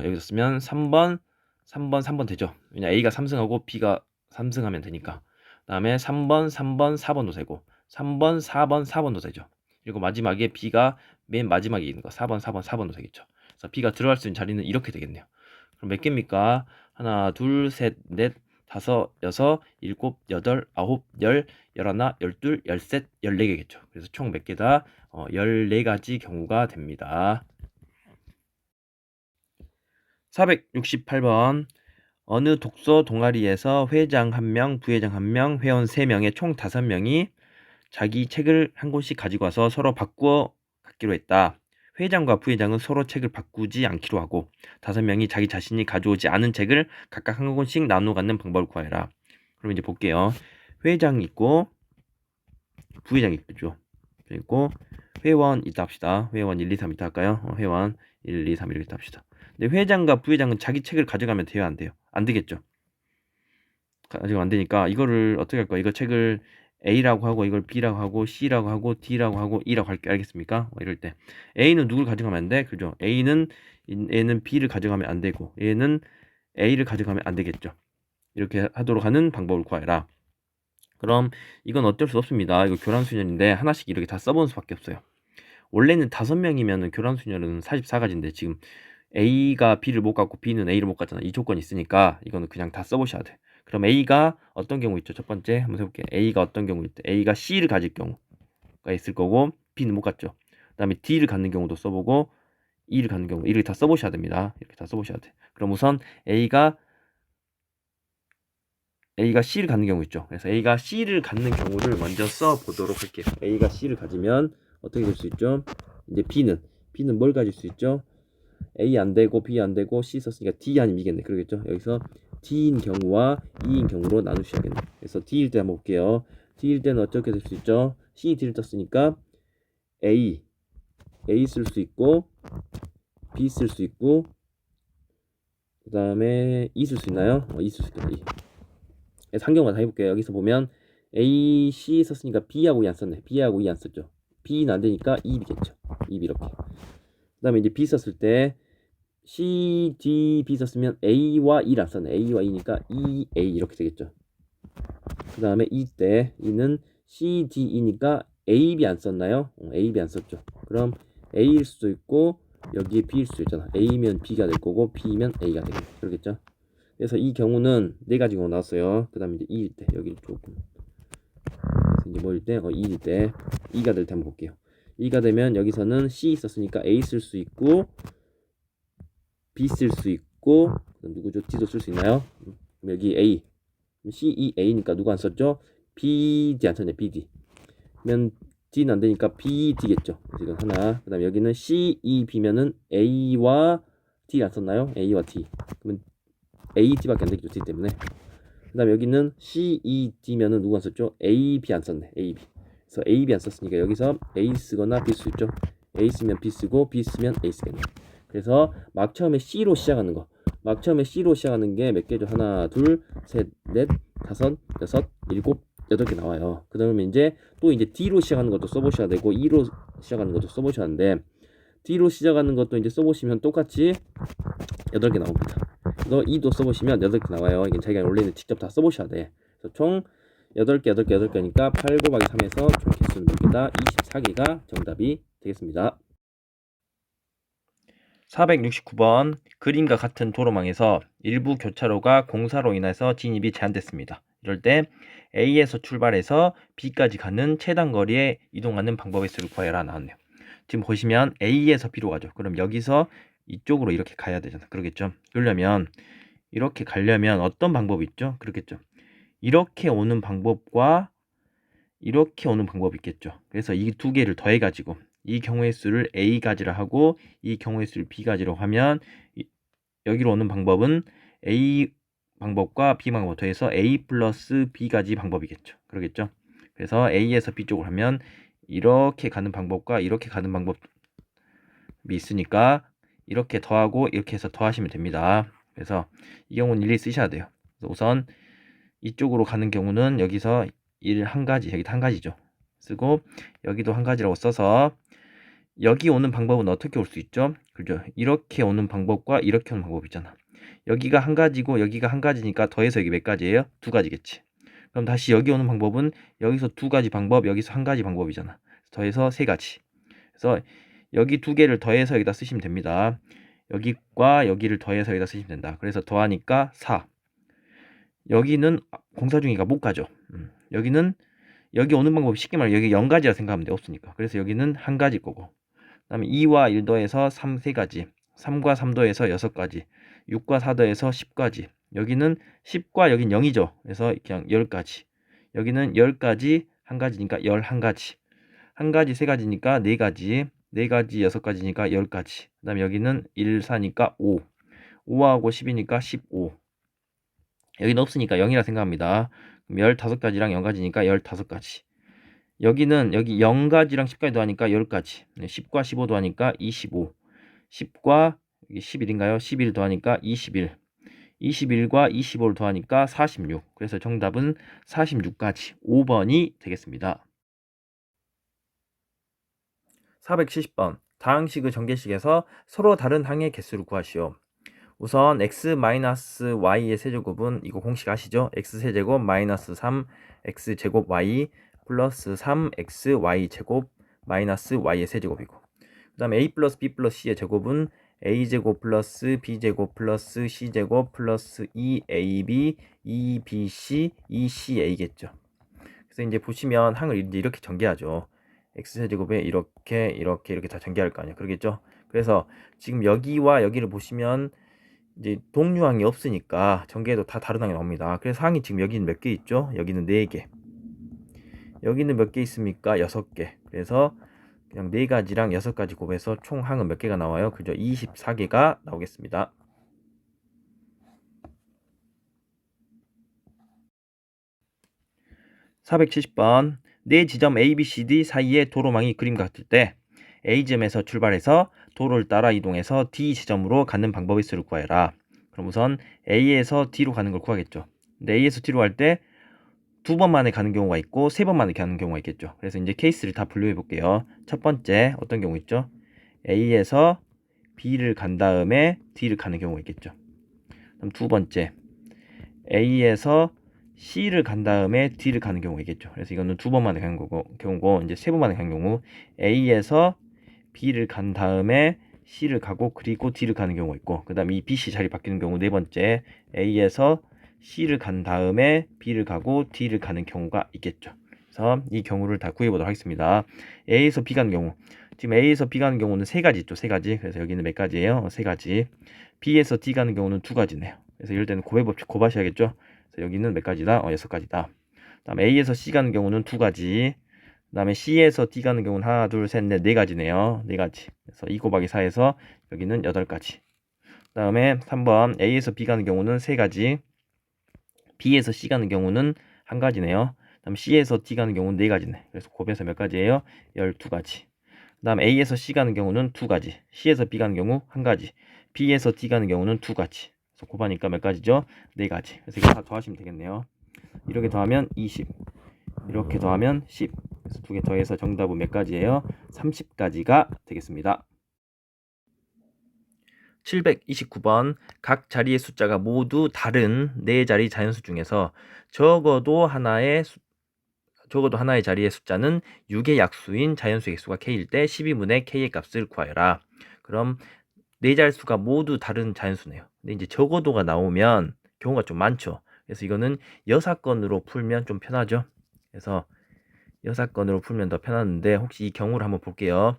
여기서 쓰면 3번 되죠. 왜냐 A가 3승하고 B가 3승하면 되니까. 그다음에 3번, 4번도 되고 3번, 4번도 되죠. 그리고 마지막에 B가 맨 마지막에 있는 거 4번, 4번, 4번도 되겠죠. 그래서 B가 들어갈 수 있는 자리는 이렇게 되겠네요. 그럼 몇 개입니까? 하나, 둘, 셋, 넷, 다섯, 여섯, 일곱, 여덟, 아홉, 열, 열하나, 열둘, 열셋, 14개겠죠. 그래서 총 몇 개다? 14가지 경우가 됩니다. 468번. 어느 독서 동아리에서 회장 1명, 부회장 1명, 회원 3명의 총 5명이 자기 책을 한 권씩 가지고 와서 서로 바꾸어 갖기로 했다. 회장과 부회장은 서로 책을 바꾸지 않기로 하고 5명이 자기 자신이 가져오지 않은 책을 각각 한 권씩 나누어 갖는 방법을 구하여라. 그럼 이제 볼게요. 회장이 있고 부회장이 있죠. 그리고 회원 있다 합시다. 회원 1, 2, 3 있다 할까요? 회원 1, 2, 3 이렇게 합시다. 근데 회장과 부회장은 자기 책을 가져가면 돼요, 안 돼요? 안 되겠죠. 가지고 안 되니까 이거를 어떻게 할 거야? 이거 책을 A라고 하고 이걸 B라고 하고 C라고 하고 D라고 하고 E라고 할게. 알겠습니까? 이럴 때 A는 누굴 가져가면 안 돼? 그죠? A는 B를 가져가면 안 되고 얘는 A를 가져가면 안 되겠죠. 이렇게 하도록 하는 방법을 구하여라. 그럼 이건 어쩔 수 없습니다. 이거 교란수열인데 하나씩 이렇게 다 써보는 수밖에 없어요. 원래는 5명이면 교란수열은 44가지인데 지금 A가 B를 못 갖고 B는 A를 못 갖잖아. 이 조건이 있으니까 이거는 그냥 다 써보셔야 돼. 그럼 A가 어떤 경우 있죠? 첫 번째 한번 해볼게요. A가 어떤 경우 있대? A가 C를 가질 경우가 있을 거고 B는 못 갖죠. 그 다음에 D를 갖는 경우도 써보고 E를 갖는 경우 이렇게 다 써보셔야 됩니다. 이렇게 다 써보셔야 돼. 그럼 우선 A가 C를 갖는 경우 있죠. 그래서 A가 C를 갖는 경우를 먼저 써보도록 할게요. A가 C를 가지면 어떻게 될 수 있죠? 이제 B는 뭘 가질 수 있죠? A 안 되고 B 안 되고 C 썼으니까 D 아니면 이겠네. 그러겠죠? 여기서 D인 경우와 E인 경우로 나누셔야겠네. 그래서 D일 때 한번 볼게요. D일 때는 어떻게 될 수 있죠? C, D를 떴으니까 A 쓸 수 있고 B 쓸 수 있고 그 다음에 E 쓸 수 있나요? E 쓸 수 있겠다. E. 그래서 한 경우만 다 해볼게요. 여기서 보면 A, C 썼으니까 B하고 E 안 썼네. B하고 E 안 썼죠. B는 안 되니까 E겠죠. E 이렇게. 그 다음에 이제 B 썼을 때 C, D, B 썼으면 A와 E를 안 썼네. A와 E니까 E, A 이렇게 되겠죠. 그 다음에 E 때 E는 C, D, E니까 A, B 안 썼나요? A, B 안 썼죠. 그럼 A일 수도 있고 여기에 B일 수도 있잖아. A면 B가 될 거고 B면 A가 되겠네. 그러겠죠. 그래서 이 경우는 4가지 경우 나왔어요. 그 다음에 이제 E일 때 여기 조금 이제 뭐일 때? E일 때 E가 될 때 한번 볼게요. E가 되면 여기서는 C 있었으니까 A 쓸 수 있고 B 쓸 수 있고 누구죠? D도 쓸 수 있나요? 여기 A C, E, A니까 누구 안 썼죠? B, D 안 썼네. B, D 그러면 D는 안 되니까 B, D겠죠. 지금 하나. 그 다음에 여기는 C, E, B면은 A와 D 안 썼나요? A와 D 그러면 A, D밖에 안 되겠죠. D 때문에. 그 다음에 여기는 C, E, D면은 누구 안 썼죠? A, B 안 썼네. A, B. 그래서 A, B 안 썼으니까 여기서 A 쓰거나 B 쓸 수 있죠. A 쓰면 B 쓰고 B 쓰면 A 쓰겠네. 그래서 막 처음에 C로 시작하는 거. 막 처음에 C로 시작하는 게 몇 개죠? 하나, 둘, 셋, 넷, 다섯, 여섯, 일곱, 8개 나와요. 그 다음에 이제 또 이제 D로 시작하는 것도 써보셔야 되고 E로 시작하는 것도 써보셔야 하는데 D로 시작하는 것도 이제 써보시면 똑같이 8개 나옵니다. 그래서 E도 써보시면 8개 나와요. 이게 자기가 원래는 직접 다 써보셔야 돼. 그래서 총 8개, 8개, 8개니까 8 곱하기 3에서 총 개수는 몇 개다? 24개가 정답이 되겠습니다. 469번. 그림과 같은 도로망에서 일부 교차로가 공사로 인해서 진입이 제한됐습니다. 이럴 때 A에서 출발해서 B까지 가는 최단 거리에 이동하는 방법의 수를 구하여라 나왔네요. 지금 보시면 A에서 B로 가죠. 그럼 여기서 이쪽으로 이렇게 가야 되잖아. 그러겠죠. 그러려면 이렇게 가려면 어떤 방법이 있죠? 그렇겠죠. 이렇게 오는 방법과 이렇게 오는 방법이 있겠죠. 그래서 이 두 개를 더해 가지고 이 경우의 수를 A 가지라 하고 이 경우의 수를 B 가지로 하면 여기로 오는 방법은 A 방법과 B 방법 더해서 A 플러스 B 가지 방법이겠죠. 그러겠죠. 그래서 A에서 B 쪽으로 하면 이렇게 가는 방법과 이렇게 가는 방법이 있으니까 이렇게 더하고 이렇게 해서 더하시면 됩니다. 그래서 이 경우는 일일이 쓰셔야 돼요. 그래서 우선 이쪽으로 가는 경우는 여기서 1 가지, 여기도 1가지죠. 쓰고 여기도 1가지라고 써서 여기 오는 방법은 어떻게 올 수 있죠? 그죠? 이렇게 오는 방법과 이렇게 오는 방법 있잖아. 여기가 1가지고 여기가 1가지니까 더해서 여기 몇 가지예요? 2가지겠지. 그럼 다시 여기 오는 방법은 여기서 2가지 방법, 여기서 1가지 방법이잖아. 더해서 3가지. 그래서 여기 두 개를 더해서 여기다 쓰시면 됩니다. 여기과 여기를 더해서 여기다 쓰시면 된다. 그래서 더하니까 4. 여기는 공사 중이니까 못 가죠. 여기는 여기 오는 방법 쉽게 말해 여기 0가지라 생각하면 돼. 없으니까. 그래서 여기는 한 가지 거고. 그 다음에 2와 1 더해서 3 3가지. 3과 3 더해서 6가지. 6과 4 더해서 10가지. 여기는 10과 여긴 0이죠. 그래서 그냥 10가지. 여기는 10가지 한 가지니까 11가지. 한 가지 3가지니까 4가지. 4가지 6가지니까 10가지. 그 다음에 여기는 1, 4니까 5. 5하고 10이니까 15. 여기는 없으니까 0이라 생각합니다. 그럼 15가지랑 0가지니까 15가지. 여기는 여기 0가지랑 10가지 더하니까 10가지. 10과 15 더하니까 25. 10과 여기 11인가요? 11 더하니까 21. 21과 25를 더하니까 46. 그래서 정답은 46가지. 5번이 되겠습니다. 470번. 다항식의 전개식에서 서로 다른 항의 개수를 구하시오. 우선 x-y의 세제곱은 이거 공식 아시죠? x세제곱 마이너스 3x제곱 y 플러스 3xy제곱 마이너스 y의 세제곱이고, 그 다음에 a 플러스 b 플러스 c의 제곱은 a제곱 플러스 b제곱 플러스 c제곱 플러스 2ab 2bc 2ca겠죠. 그래서 이제 보시면 항을 이제 이렇게 전개하죠. x세제곱에 이렇게 다 전개할 거 아니에요. 그러겠죠? 그래서 지금 여기와 여기를 보시면 이제 동류항이 없으니까 전개해도 다 다른 항이 나옵니다. 그래서 항이 지금 여기는 몇 개 있죠? 여기는 4개. 여기는 몇 개 있습니까? 6개. 그래서 그냥 4가지랑 6가지 곱해서 총 항은 몇 개가 나와요? 그죠? 24개가 나오겠습니다. 470번. 네 지점 A, B, C, D 사이에 도로망이 그림 같을 때 A점에서 출발해서 도로를 따라 이동해서 D 지점으로 가는 방법의 수를 구해라. 그럼 우선 A에서 D로 가는 걸 구하겠죠. 근데 A에서 D로 갈 때 2번 만에 가는 경우가 있고 3번 만에 가는 경우가 있겠죠. 그래서 이제 케이스를 다 분류해 볼게요. 첫 번째 어떤 경우 있죠? A에서 B를 간 다음에 D를 가는 경우가 있겠죠. 그럼 두 번째 A에서 C를 간 다음에 D를 가는 경우가 있겠죠. 그래서 이거는 2번 만에 가는 경우고 이제 3번 만에 가는 경우 A에서 B를 간 다음에 C를 가고 그리고 D를 가는 경우가 있고, 그 다음에 이 BC 자리 바뀌는 경우 네 번째 A에서 C를 간 다음에 B를 가고 D를 가는 경우가 있겠죠. 그래서 이 경우를 다 구해보도록 하겠습니다. A에서 B 가는 경우, 지금 A에서 B 가는 경우는 3가지 있죠. 3가지. 그래서 여기는 몇 가지예요? 3가지. B에서 D 가는 경우는 2가지네요. 그래서 이럴 때는 곱해 법칙 곱하셔야겠죠. 그래서 여기는 몇 가지다? 6가지다. 다음 A에서 C 가는 경우는 2가지. 그 다음에 C에서 D 가는 경우는 하나, 둘, 셋, 넷, 4가지네요. 4가지. 그래서 2 곱하기 4에서 여기는 8가지. 그 다음에 3번 A에서 B 가는 경우는 3가지. B에서 C 가는 경우는 1가지네요. 그 다음 C에서 D 가는 경우는 4가지네. 그래서 곱해서 몇 가지예요? 12가지. 그 다음 A에서 C 가는 경우는 2가지. C에서 B 가는 경우 1가지. B에서 D 가는 경우는 2가지. 그래서 곱하니까 몇 가지죠? 4가지. 그래서 이거 다 더하시면 되겠네요. 이렇게 더하면 20. 이렇게 더하면 10. 그래서 두 개 더해서 정답은 몇 가지예요? 30가지가 되겠습니다. 729번. 각 자리의 숫자가 모두 다른 4자리 자연수 중에서 적어도 하나의 자리의 숫자는 6의 약수인 자연수의 개수가 k일 때 12분의 k의 값을 구하여라. 그럼 4자릿수가 모두 다른 자연수네요. 근데 이제 적어도가 나오면 경우가 좀 많죠. 그래서 이거는 여사건으로 풀면 좀 편하죠. 그래서 여사건으로 풀면 더 편한데 혹시 이 경우를 한번 볼게요.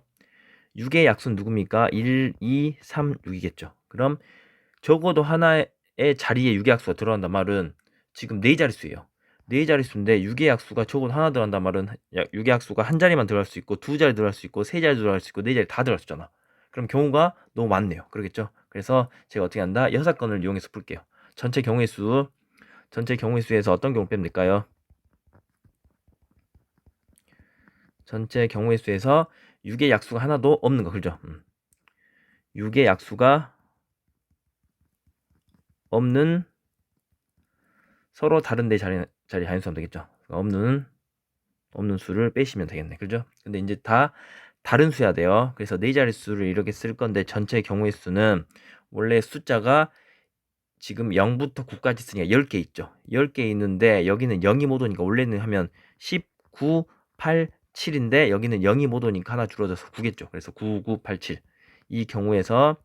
6의 약수는 누굽니까? 1, 2, 3, 6이겠죠. 그럼 적어도 하나의 자리에 6의 약수가 들어간단 말은 지금 4자릿수예요. 4자릿수인데 6의 약수가 적어도 하나 들어간단 말은 6의 약수가 한 자리만 들어갈 수 있고 2자리 들어갈 수 있고 3자리 들어갈 수 있고 4자리 다 들어갈 수 있잖아. 그럼 경우가 너무 많네요. 그러겠죠? 그래서 제가 어떻게 한다? 여사건을 이용해서 풀게요. 전체 경우의 수에서 어떤 경우 빼면 될까요? 전체 경우의 수에서 6의 약수가 하나도 없는 거, 그죠? 6의 약수가 없는 서로 다른 데 자리 자연수 하면 되겠죠. 없는 수를 빼시면 되겠네, 그죠? 근데 이제 다 다른 수야 돼요. 그래서 4자릿수를 이렇게 쓸 건데 전체 경우의 수는 원래 숫자가 지금 0부터 9까지 쓰니까 10개 있죠. 10개 있는데 여기는 0이 못 오니까 원래는 하면 10, 9, 8, 7인데 여기는 0이 못 오니까 하나 줄어들어서 9겠죠. 그래서 9987. 이 경우에서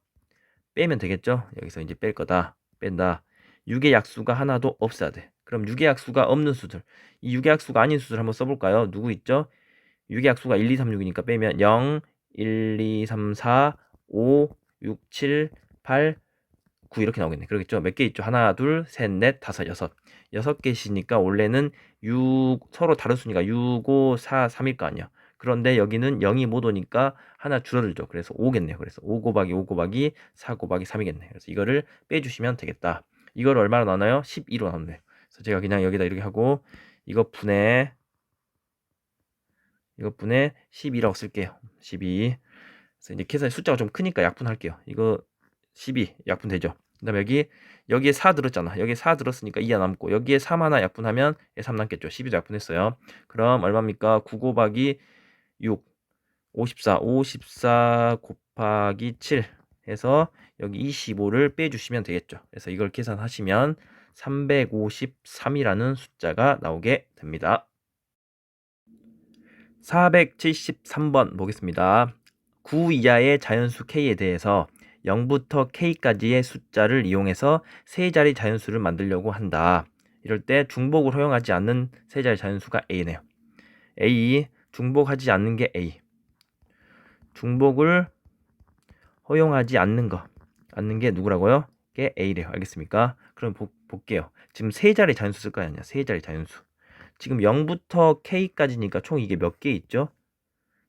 빼면 되겠죠. 여기서 이제 뺄 거다. 뺀다. 6의 약수가 하나도 없어야 돼. 그럼 6의 약수가 없는 수들. 이 6의 약수가 아닌 수들 한번 써볼까요? 누구 있죠? 6의 약수가 1, 2, 3, 6이니까 빼면 0, 1, 2, 3, 4, 5, 6, 7, 8, 9 이렇게 나오겠네. 그러겠죠? 몇 개 있죠? 하나, 둘, 셋, 넷, 다섯, 여섯. 6개시니까 원래는 6 서로 다른 수니까 6, 5, 4, 3일 거 아니야. 그런데 여기는 0이 못 오니까 하나 줄어들죠. 그래서 5겠네요. 그래서 5 곱하기 5 곱하기 4 곱하기 3이겠네. 그래서 이거를 빼주시면 되겠다. 이걸 얼마로 나눠요? 12로 나눠요. 그래서 제가 그냥 여기다 이렇게 하고 이거 분해 12라고 쓸게요. 12. 그래서 이제 계산 숫자가 좀 크니까 약분할게요. 이거 12 약분 되죠. 그다음에 여기에 4 들었잖아. 여기에 4 들었으니까 2가 남고 여기에 3 하나 약분하면 3 남겠죠. 12도 약분했어요. 그럼 얼마입니까? 9 곱하기 6 54 곱하기 7 해서 여기 25를 빼주시면 되겠죠. 그래서 이걸 계산하시면 353이라는 숫자가 나오게 됩니다. 473번 보겠습니다. 9 이하의 자연수 k에 대해서 0부터 k까지의 숫자를 이용해서 세 자리 자연수를 만들려고 한다. 이럴 때 중복을 허용하지 않는 세 자리 자연수가 a네요. a, 중복하지 않는 게 a. 중복을 허용하지 않는 게 누구라고요? 게 a래요. 알겠습니까? 그럼 볼게요. 지금 세 자리 자연수 쓸 거 아니야? 세 자리 자연수. 지금 0부터 k까지니까 총 이게 몇 개 있죠?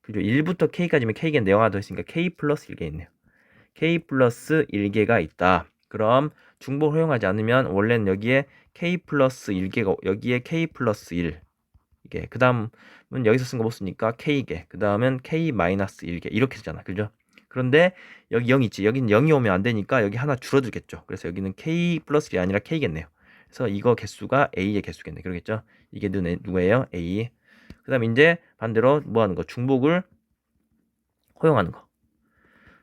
그죠? 1부터 k까지면 k개인데 0 하나 더 있으니까 k 플러스 1개 있네요. k 플러스 1개가 있다. 그럼 중복 허용하지 않으면 원래는 여기에 k 플러스 1개가 여기에 k 플러스 1 이게 그 다음은 여기서 쓴 거 못 쓰니까 k개 그 다음은 k 마이너스 1개 이렇게 쓰잖아. 그죠? 그런데 여기 0 있지. 여기는 0이 오면 안 되니까 여기 하나 줄어들겠죠. 그래서 여기는 k 플러스 1이 아니라 k겠네요. 그래서 이거 개수가 a의 개수겠네. 그러겠죠? 이게 누구예요? a. 그 다음 이제 반대로 뭐 하는 거? 중복을 허용하는 거.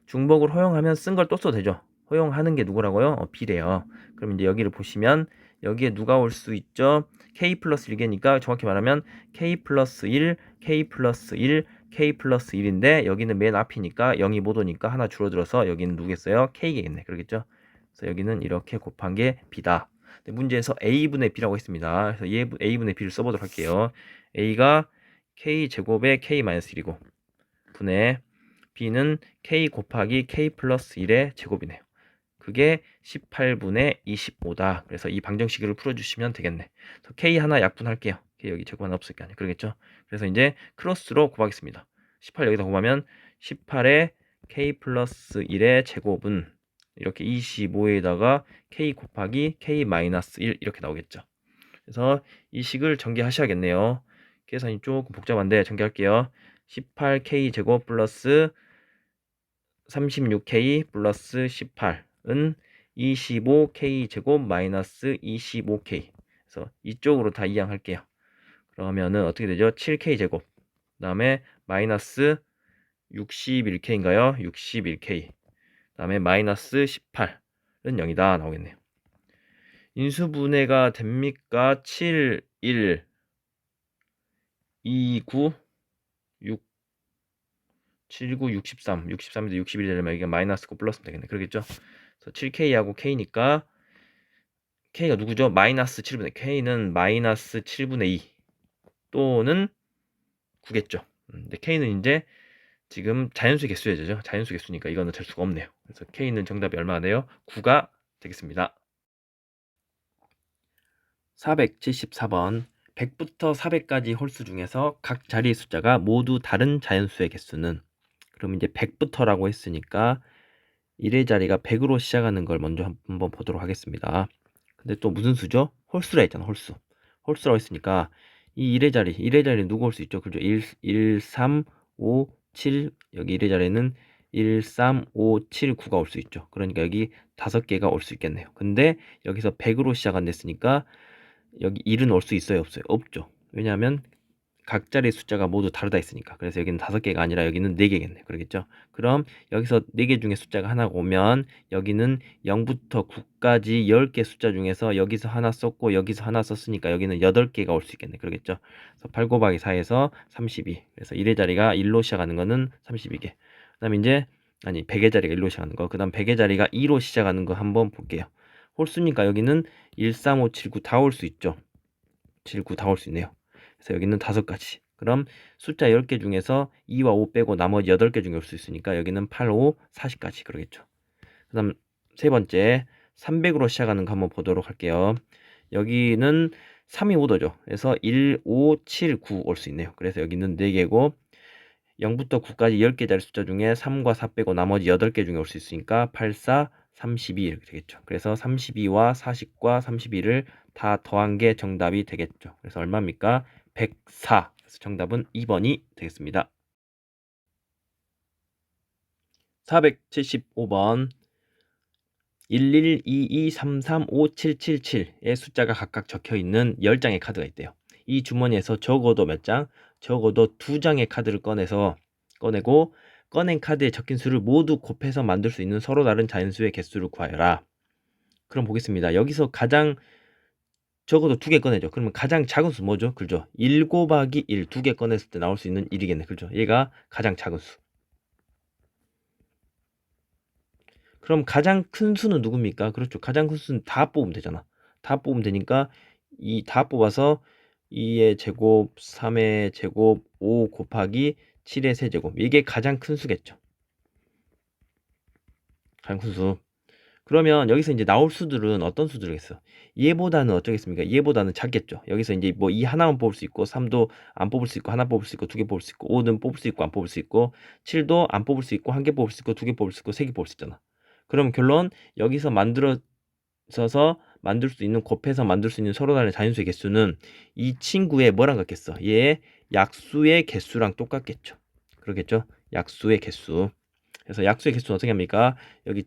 중복을 허용하면 쓴 걸 또 써도 되죠. 허용하는 게 누구라고요? b래요. 그럼 이제 여기를 보시면 여기에 누가 올 수 있죠? k 플러스 1개니까 정확히 말하면 k 플러스 1, k 플러스 1, k 플러스 1인데 여기는 맨 앞이니까 0이 못 오니까 하나 줄어들어서 여기는 누구겠어요? k겠네. 그러겠죠? 그래서 여기는 이렇게 곱한 게 b다. 문제에서 a분의 b라고 했습니다. 그래서 a분의 b를 써보도록 할게요. a가 k 제곱의 k 마이너스 1이고 분의 b는 k 곱하기 k 플러스 1의 제곱이네요. 그게 18분의 25다. 그래서 이 방정식을 풀어주시면 되겠네. 그래서 k 하나 약분할게요. k 여기 제곱 하나 없을 게 아니에요. 그러겠죠? 그래서 이제 크로스로 곱하겠습니다. 18 여기다 곱하면 18의 k 플러스 1의 제곱은 이렇게 25에다가 k 곱하기 k 마이너스 1 이렇게 나오겠죠. 그래서 이 식을 전개하셔야겠네요. 계산이 조금 복잡한데 전개할게요. 18k 제곱 플러스 36k 플러스 18은 25k 제곱 마이너스 25k. 그래서 이쪽으로 다 이항할게요. 그러면은 어떻게 되죠? 7k 제곱. 그다음에 마이너스 61k인가요? 61k. 그다음에 마이너스 18은 0이다 나오겠네요. 인수분해가 됩니까? 7, 1, 2, 9, 6, 79, 63, 63에서 61 되려면 이게 마이너스고 플러스면 되겠네. 그러겠죠? 그래서 7K하고 K니까 K가 누구죠? 마이너스 7분의 K는 마이너스 7분의 2 또는 9겠죠. 근데 K는 이제 지금 자연수 개수의 제죠. 자연수 개수니까 이거는 될 수가 없네요. 그래서 K는 정답이 얼마나 돼요? 9가 되겠습니다. 474번 100부터 400까지 홀수 중에서 각 자리의 숫자가 모두 다른 자연수의 개수는 그럼 이제 100부터라고 했으니까 1의 자리가 100으로 시작하는 걸 먼저 한번 보도록 하겠습니다. 근데 또 무슨 수죠? 홀수라 했잖아. 홀수. 홀수라고 했으니까 이 1의 자리 누구 올 수 있죠? 그죠? 1, 3, 5, 7 여기 1의 자리에는 1, 3, 5, 7, 9가 올 수 있죠. 그러니까 여기 5개가 올 수 있겠네요. 근데 여기서 100으로 시작한댔으니까 여기 1은 올 수 있어요? 없어요? 없죠. 왜냐하면 각 자리 숫자가 모두 다르다 했으니까. 그래서 여기는 5개가 아니라 여기는 4개겠네. 그러겠죠? 그럼 여기서 4개 중에 숫자가 하나가 오면 여기는 0부터 9까지 10개 숫자 중에서 여기서 하나 썼고 여기서 하나 썼으니까 여기는 8개가 올 수 있겠네. 그러겠죠? 그래서 8 곱하기 4에서 32. 그래서 1의 자리가 1로 시작하는 거는 32개. 그다음에 이제 100의 자리가 1로 시작하는 거. 그다음 100의 자리가 2로 시작하는 거 한번 볼게요. 홀수니까 여기는 1, 3, 5, 7, 9 다 올 수 있죠. 7, 9 다 올 수 있네요. 그래서 여기는 5가지. 그럼 숫자 10개 중에서 2와 5 빼고 나머지 8개 중에 올 수 있으니까 여기는 8, 5, 40까지 그러겠죠. 그 다음 세 번째 300으로 시작하는 거 한번 보도록 할게요. 여기는 3이 오더죠. 그래서 1, 5, 7, 9 올 수 있네요. 그래서 여기는 4개고 0부터 9까지 10개짜리 숫자 중에 3과 4 빼고 나머지 8개 중에 올 수 있으니까 8, 4, 32 이렇게 되겠죠. 그래서 32와 40과 32를 다 더한 게 정답이 되겠죠. 그래서 얼마입니까? 104. 그래서 정답은 2번이 되겠습니다. 475번 1122335777의 숫자가 각각 적혀있는 10장의 카드가 있대요. 이 주머니에서 적어도 몇 장? 적어도 2장의 카드를 꺼내고 꺼낸 카드에 적힌 수를 모두 곱해서 만들 수 있는 서로 다른 자연수의 개수를 구하여라. 그럼 보겠습니다. 여기서 가장 적어도 2개 꺼내죠. 그러면 가장 작은 수 뭐죠? 그죠? 1 곱하기 1 2개 꺼냈을 때 나올 수 있는 1이겠네. 그죠? 얘가 가장 작은 수. 그럼 가장 큰 수는 누굽니까? 그렇죠. 가장 큰 수는 다 뽑으면 되잖아. 다 뽑으면 되니까 이 다 뽑아서 2의 제곱, 3의 제곱, 5 곱하기 7의 세제곱. 이게 가장 큰 수겠죠. 가장 큰 수. 그러면 여기서 이제 나올 수들은 어떤 수들이겠어? 얘보다는 어쩌겠습니까? 얘보다는 작겠죠. 여기서 이제 뭐 2 하나만 뽑을 수 있고 3도 안 뽑을 수 있고 하나 뽑을 수 있고 2개 뽑을 수 있고 5는 뽑을 수 있고 안 뽑을 수 있고 7도 안 뽑을 수 있고 1개 뽑을 수 있고 2개 뽑을 수 있고 3개 뽑을 수 있잖아. 그럼 결론 여기서 만들어서 만들 수 있는 곱해서 만들 수 있는 서로 다른 자연수의 개수는 이 친구의 뭐랑 같겠어? 얘의 약수의 개수랑 똑같겠죠. 그러겠죠? 약수의 개수. 그래서 약수의 개수는 어떻게 합니까? 여기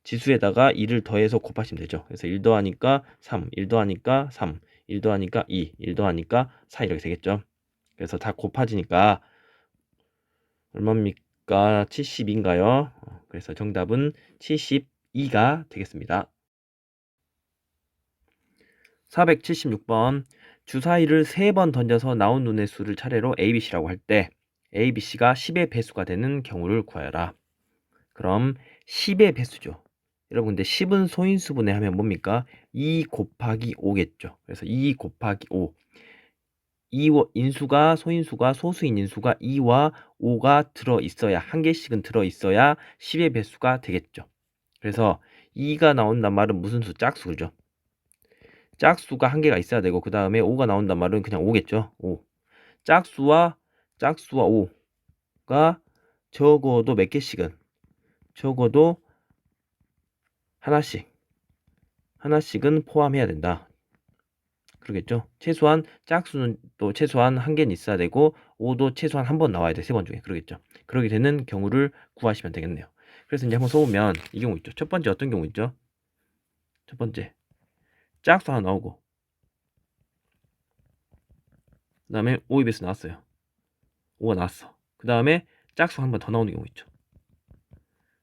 지수에다가 2를 더해서 곱하시면 되죠. 그래서 1 더하니까 3, 1 더하니까 3, 1 더하니까 2, 1 더하니까 4 이렇게 되겠죠. 그래서 다 곱해지니까 얼마입니까? 70인가요? 그래서 정답은 72가 되겠습니다. 476번 주사위를 3번 던져서 나온 눈의 수를 차례로 A, B, C라고 할 때 A, B, C가 10의 배수가 되는 경우를 구하여라. 그럼 10의 배수죠. 여러분 근데 10은 소인수분해 하면 뭡니까? 2 곱하기 5겠죠. 그래서 2 곱하기 5. 소인수가 소수인 인수가 2와 5가 들어있어야 한 개씩은 들어있어야 10의 배수가 되겠죠. 그래서 2가 나온단 말은 무슨 수? 짝수 그죠? 짝수가 한 개가 있어야 되고 그 다음에 5가 나온단 말은 그냥 5겠죠. 5. 짝수와 5가 적어도 몇 개씩은 적어도 하나씩은 포함해야 된다. 그러겠죠. 최소한 짝수는 또 최소한 한 개는 있어야 되고 5도 최소한 한 번 나와야 돼. 3번 중에. 그러겠죠. 그렇게 되는 경우를 구하시면 되겠네요. 그래서 이제 한번 써보면 이 경우 있죠. 첫 번째 어떤 경우 있죠? 첫 번째 짝수 하나 나오고 그 다음에 5의 배수 나왔어요. 5가 나왔어. 그 다음에 짝수 한 번 더 나오는 경우 있죠.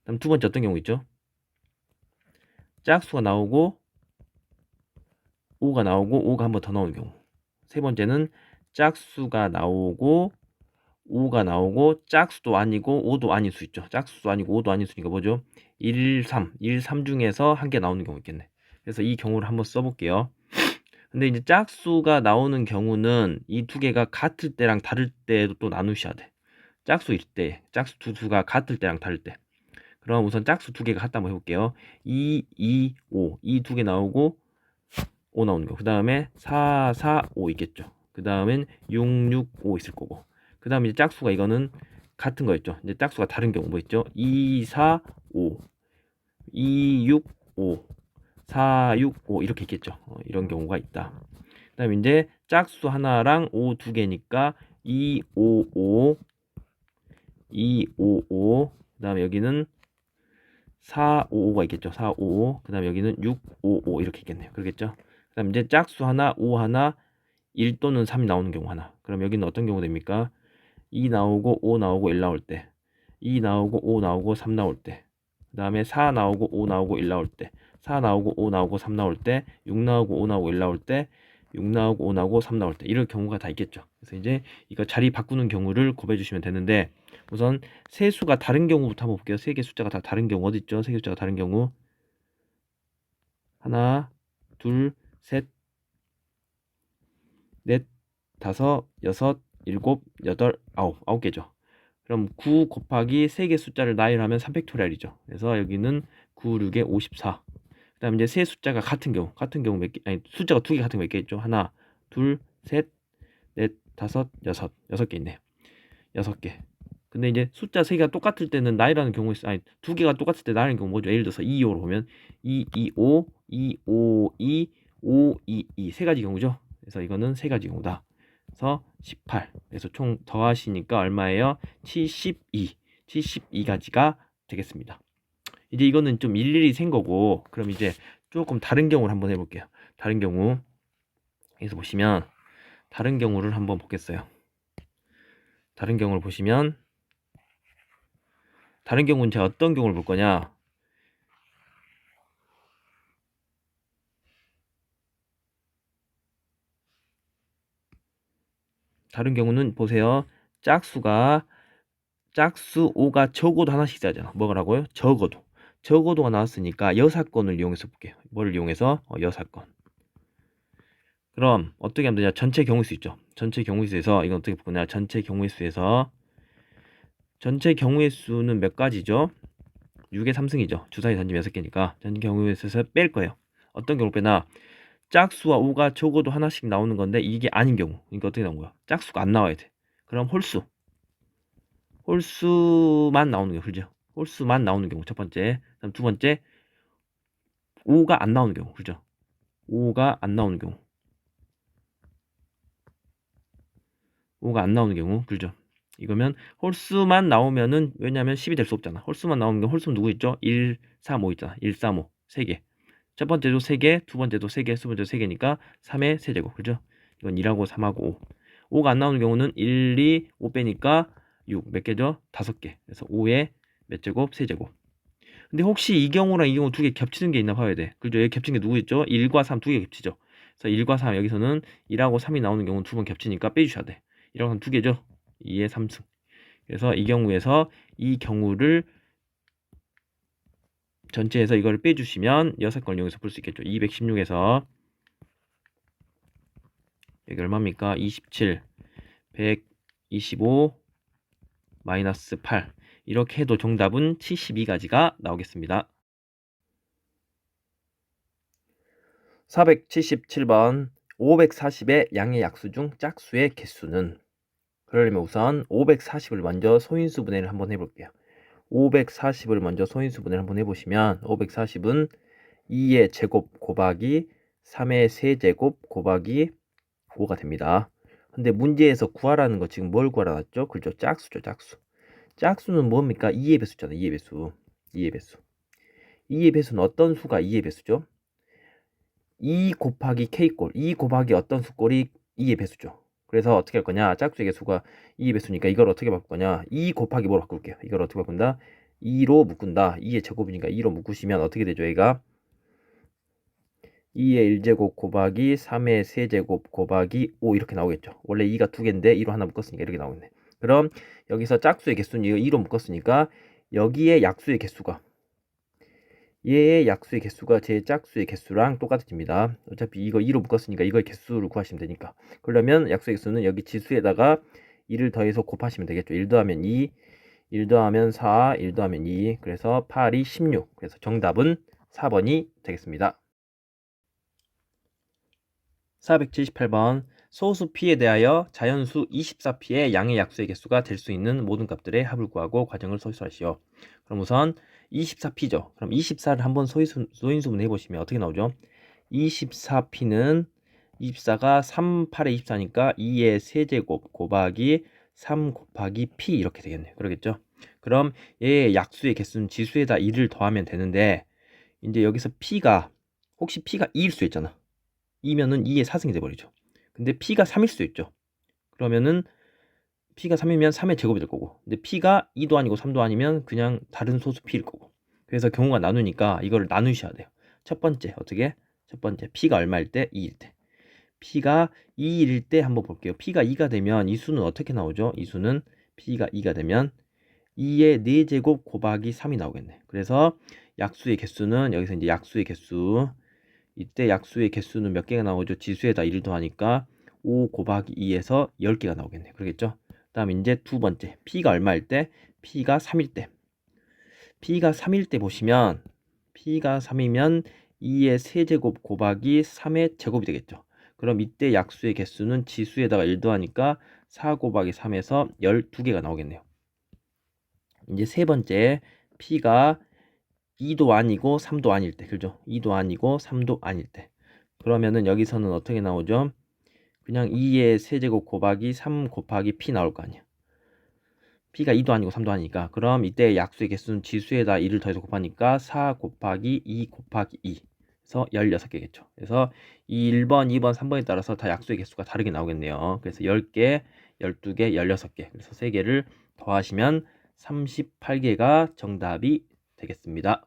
그다음 두 번째 어떤 경우 있죠? 짝수가 나오고 5가 나오고 5가 한 번 더 나오는 경우. 세 번째는 짝수가 나오고 5가 나오고 짝수도 아니고 5도 아닌 수 있죠. 짝수도 아니고 5도 아닌 수니까 뭐죠? 1, 3 중에서 한 개 나오는 경우 있겠네. 그래서 이 경우를 한번 써볼게요. 근데 이제 짝수가 나오는 경우는 이 두 개가 같을 때랑 다를 때도 또 나누셔야 돼. 짝수일 때, 짝수 두 수가 같을 때랑 다를 때. 그럼 우선 짝수 두 개가 같다 한번 해볼게요. 2, 2, 5. 이 두 개 나오고 5 나오는 거. 그 다음에 4, 4, 5 있겠죠. 그 다음엔 6, 6, 5 있을 거고. 그 다음에 이제 짝수가 이거는 같은 거였죠. 이제 짝수가 다른 경우 뭐 있죠? 2, 4, 5. 2, 6, 5. 4, 6, 5 이렇게 있겠죠. 이런 경우가 있다. 그 다음에 이제 짝수 하나랑 5 두 개니까 2, 5, 5. 2, 5, 5. 그 다음에 여기는 4, 5, 5가 있겠죠. 4, 5, 5. 그 다음에 여기는 6, 5, 5 이렇게 있겠네요. 그러겠죠. 그 다음 이제 짝수 하나, 5 하나, 1 또는 3이 나오는 경우 하나. 그럼 여기는 어떤 경우 됩니까? 2 나오고 5 나오고 1 나올 때, 2 나오고 5 나오고 3 나올 때, 그 다음에 4 나오고 5 나오고 1 나올 때, 4 나오고 5 나오고 3 나올 때, 6 나오고 5 나오고 1 나올 때, 6 나오고 5 나오고 3 나올 때, 이럴 경우가 다 있겠죠. 그래서 이제 이거 자리 바꾸는 경우를 곱해 주시면 되는데, 우선 세 수가 다른 경우부터 한번 볼게요. 세 개 숫자가 다 다른 경우 어디 있죠? 세 개 숫자가 다른 경우 하나, 둘, 셋, 넷, 다섯, 여섯, 일곱, 여덟, 아홉 개죠. 그럼 9 곱하기 3개 숫자를 나열하면 3팩토리얼이죠. 그래서 여기는 9, 6에 54. 그 다음에 이제 세 숫자가 같은 경우 몇 개, 아니, 숫자가 두 개 같은 거 몇 개 있죠? 하나, 둘, 셋, 넷, 다섯, 여섯 개 있네요. 6개. 근데 이제 숫자 3개가 똑같을 때는 나열하는 경우 있어. 아니, 2개가 똑같을 때 나열하는 경우 뭐죠? 예를 들어서 2, 5로 보면 2, 2, 5, 2, 5, 2, 5, 2, 2. 세 가지 경우죠. 그래서 이거는 세 가지 경우다. 그래서 18. 그래서 총 더하시니까 얼마예요? 72. 72가지가 되겠습니다. 이제 이거는 좀 일일이 센 거고, 그럼 이제 조금 다른 경우를 한번 해볼게요. 다른 경우. 여기서 보시면, 다른 경우를 한번 보겠어요. 다른 경우를 보시면, 다른 경우는 제가 어떤 경우를 볼 거냐? 다른 경우는 보세요. 짝수가 짝수 5가 적어도 하나씩 있어야잖아. 뭐라고요? 적어도가 나왔으니까 여사건을 이용해서 볼게요. 뭐를 이용해서? 여사건. 그럼 어떻게 하면 되냐? 전체 경우수 있죠. 전체 경우수에서 이건 어떻게 볼 거냐? 전체 경우의 수는 몇 가지죠? 6의 3승이죠. 주사위 던지면 6개니까 전체 경우의 수에서 뺄 거예요. 어떤 경우 빼나? 짝수와 5가 적어도 하나씩 나오는 건데 이게 아닌 경우. 그러니까 어떻게 나온 거야? 짝수가 안 나와야 돼. 그럼 홀수만 나오는 경우, 그죠? 홀수만 나오는 경우 첫 번째. 그다음 두 번째 5가 안 나오는 경우, 그죠? 5가 안 나오는 경우. 5가 안 나오는 경우, 그죠? 이거면 홀수만 나오면은 왜냐면 10이 될 수 없잖아. 홀수만 나오면 홀수는 누구 있죠? 1, 3, 5 있잖아. 1, 3, 5. 3개. 첫 번째도 3개, 두 번째도 3개, 세 번째도 3개니까 3의 세제곱. 그죠? 이건 2하고 3하고 5. 5가 안 나오는 경우는 1, 2, 5 빼니까 6. 몇 개죠? 5개. 그래서 5의 몇 제곱? 세제곱. 근데 혹시 이 경우랑 이 경우 두 개 겹치는 게 있나 봐야 돼. 그죠? 여기 겹치는 게 누구 있죠? 1과 3 두 개 겹치죠. 그래서 1과 3 여기서는 1하고 3이 나오는 경우는 두 번 겹치니까 빼주셔야 돼. 1하고 3 두 개죠? 2의 3승. 그래서 이 경우에서 이 경우를 전체에서 이걸 빼주시면 6걸 이용해서 볼 수 있겠죠. 216에서 여기 얼마입니까? 27, 125, 마이너스 8. 이렇게 해도 정답은 72가지가 나오겠습니다. 477번 540의 양의 약수 중 짝수의 개수는? 그러려면 우선 540을 먼저 소인수 분해를 한번 해볼게요. 540을 먼저 소인수 분해를 한번 해보시면 540은 2의 제곱 곱하기 3의 세제곱 곱하기 5가 됩니다. 근데 문제에서 구하라는 거 지금 뭘 구하라 놨죠? 그렇죠. 짝수죠. 짝수. 짝수는 뭡니까? 2의 배수잖아. 2의 배수. 2의 배수. 2의 배수는 어떤 수가 2의 배수죠? 2 곱하기 k꼴. 2 곱하기 어떤 수꼴이 2의 배수죠. 그래서 어떻게 할 거냐? 짝수의 개수가 2의 배수니까 이걸 어떻게 바꿀 거냐? 2 곱하기 뭐로 바꿀게요? 이걸 어떻게 바꾼다? 2로 묶은다. 2의 제곱이니까 2로 묶으시면 어떻게 되죠? 얘가 2의 1제곱 곱하기 3의 세제곱 곱하기 5 이렇게 나오겠죠. 원래 2가 두 개인데 2로 하나 묶었으니까 이렇게 나오겠네. 그럼 여기서 짝수의 개수는 2로 묶었으니까 여기에 약수의 개수가 얘의 약수의 개수가 제 짝수의 개수랑 똑같아집니다. 어차피 이거 2로 묶었으니까 이거의 개수를 구하시면 되니까. 그러면 약수의 개수는 여기 지수에다가 2를 더해서 곱하시면 되겠죠. 1 더하면 2, 1 더하면 4, 1 더하면 2. 그래서 8이 16. 그래서 정답은 4번이 되겠습니다. 478번 소수 p에 대하여 자연수 24p의 양의 약수의 개수가 될 수 있는 모든 값들의 합을 구하고 과정을 소수하시오. 그럼 우선 24p죠. 그럼 24를 한번 소인수분해 보시면 어떻게 나오죠? 24p는 24가 3, 8의 24니까 2의 세제곱 곱하기 3 곱하기 p 이렇게 되겠네요. 그러겠죠? 그럼 얘의 약수의 개수는 지수에다 2를 더하면 되는데 이제 여기서 p가 혹시 p가 2일 수 있잖아. 2면은 2의 4승이 돼버리죠. 근데 P가 3일 수도 있죠. 그러면은 P가 3이면 3의 제곱이 될 거고, 근데 P가 2도 아니고 3도 아니면 그냥 다른 소수 P일 거고. 그래서 경우가 나누니까 이거를 나누셔야 돼요. 첫 번째 어떻게? 첫 번째 P가 얼마일 때? 2일 때. P가 2일 때 한번 볼게요. P가 2가 되면 이 수는 어떻게 나오죠? 이 수는 P가 2가 되면 2의 4제곱 곱하기 3이 나오겠네. 그래서 약수의 개수는 여기서 이제 약수의 개수, 이때 약수의 개수는 몇 개가 나오죠? 지수에다 1을 더하니까 5 곱하기 2에서 10개가 나오겠네. 그러겠죠? 다음 이제 두 번째 P가 얼마일 때? P가 3일 때. P가 3일 때 보시면 P가 3이면 2의 세제곱 곱하기 3의 제곱이 되겠죠. 그럼 이때 약수의 개수는 지수에다가 1 더하니까 4 곱하기 3에서 12개가 나오겠네요. 이제 세 번째 P가 2도 아니고 3도 아닐 때, 그죠? 2도 아니고 3도 아닐 때. 그러면은 여기서는 어떻게 나오죠? 그냥 2의 세제곱 곱하기 3 곱하기 P 나올 거 아니야. P가 2도 아니고 3도 아니니까. 그럼 이때 약수의 개수는 지수에다 2를 더해서 곱하니까 4 곱하기 2 곱하기 2. 그래서 16개겠죠. 그래서 1번, 2번, 3번에 따라서 다 약수의 개수가 다르게 나오겠네요. 그래서 10개, 12개, 16개. 그래서 3개를 더하시면 38개가 정답이 되겠습니다.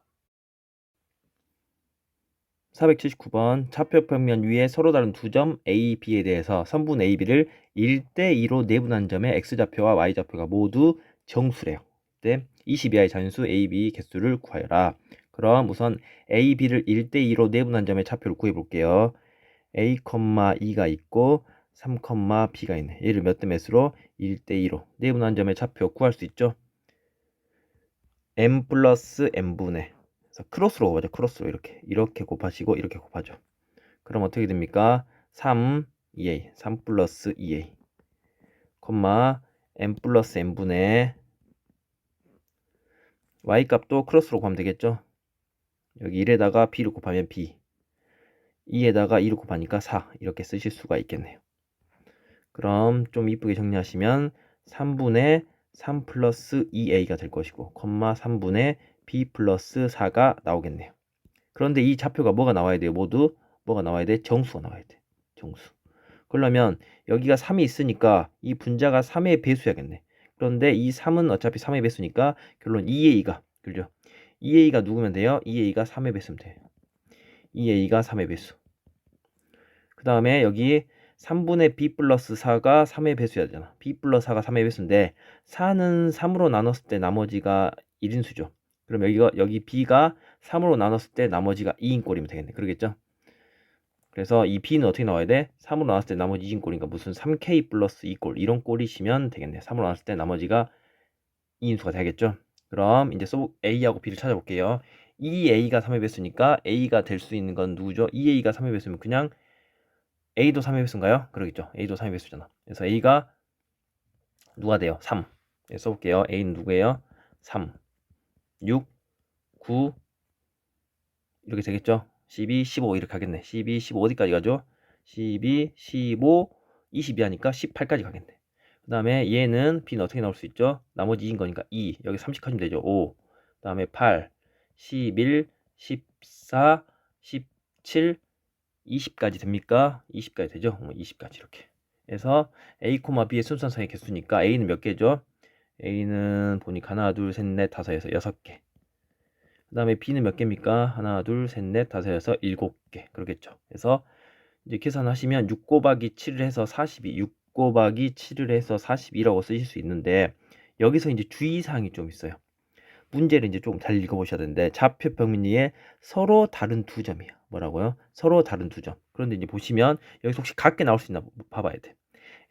479번 차표 평면 위에 서로 다른 두 점 A, B에 대해서 선분 A, B를 1대2로 내분한 점의 X좌표와 Y좌표가 모두 정수래요. 이때 20 이하의 자연수 A, B 개수를 구하여라. 그럼 우선 A, B를 1대2로 내분한 점의 차표를 구해볼게요. A, 2가 있고 3, B가 있네. 얘를 몇 대 몇으로? 1대2로 내분한 점의 차표 구할 수 있죠. M 플러스 M분의, 그래서 크로스로 곱하죠. 크로스로 이렇게 곱하시고 이렇게 곱하죠. 그럼 어떻게 됩니까? 3, 2a, 3 플러스 2a, M 플러스 M분의 Y값도 크로스로 곱하면 되겠죠? 여기 1에다가 B를 곱하면 B, 2에다가 2를 곱하니까 4, 이렇게 쓰실 수가 있겠네요. 그럼 좀 이쁘게 정리하시면 3분의 3 플러스 2a가 될 것이고, 3분의 B 플러스 4가 나오겠네요. 그런데 이 좌표가 뭐가 나와야 돼요? 모두 뭐가 나와야 돼? 정수가 나와야 돼. 정수. 그러려면 여기가 3이 있으니까 이 분자가 3의 배수야겠네. 그런데 이 3은 어차피 3의 배수니까 결론 2a가, 그죠? 2a가 누구면 돼요? 2a가 3의 배수면 돼요. 2a가 3의 배수. 그 다음에 여기 3분의 b 플러스 4가 3의 배수야 되잖아. b 플러스 4가 3의 배수인데 4는 3으로 나눴을 때 나머지가 1인수죠. 그럼 여기 b가 3으로 나눴을 때 나머지가 2인 꼴이면 되겠네. 그러겠죠? 그래서 이 b는 어떻게 나와야 돼? 3으로 나눴을 때 나머지 2인 꼴이니까 무슨 3k 플러스 2꼴 이런 꼴이시면 되겠네. 3으로 나눴을 때 나머지가 2인수가 되겠죠? 그럼 이제 a하고 b를 찾아볼게요. 2a가 3의 배수니까 a가 될 수 있는 건 누구죠? 2a가 3의 배수면 그냥 a도 3의 배수인가요? 그러겠죠. a도 3의 배수잖아. 그래서 a가 누가 돼요? 3. 네, 써볼게요. a는 누구예요? 3, 6, 9 이렇게 되겠죠. 12, 15 이렇게 가겠네. 12, 15 어디까지 가죠? 12, 15, 22 하니까 18까지 가겠네. 그 다음에 얘는 b는 어떻게 나올 수 있죠? 나머지 2인 거니까 2, 여기 30까지면 되죠. 5, 그 다음에 8, 11, 14, 17, 20까지 됩니까? 20까지 되죠? 20까지 이렇게. 그래서 A, B의 순서상의 개수니까 A는 몇 개죠? A는 보니까 하나, 둘, 셋, 넷, 다섯, 여섯, 6개. 그 다음에 B는 몇 개입니까? 하나, 둘, 셋, 넷, 다섯, 여섯, 7개. 그러겠죠. 그래서 이제 계산하시면 6 곱하기 7을 해서 42, 6 곱하기 7을 해서 42라고 쓰실 수 있는데, 여기서 이제 주의사항이 좀 있어요. 문제를 이제 조금 잘 읽어보셔야 되는데, 좌표 평면위에 서로 다른 두 점이에요. 뭐라고요? 서로 다른 두 점. 그런데 이제 보시면 여기서 혹시 같게 나올 수 있나 봐봐야 돼.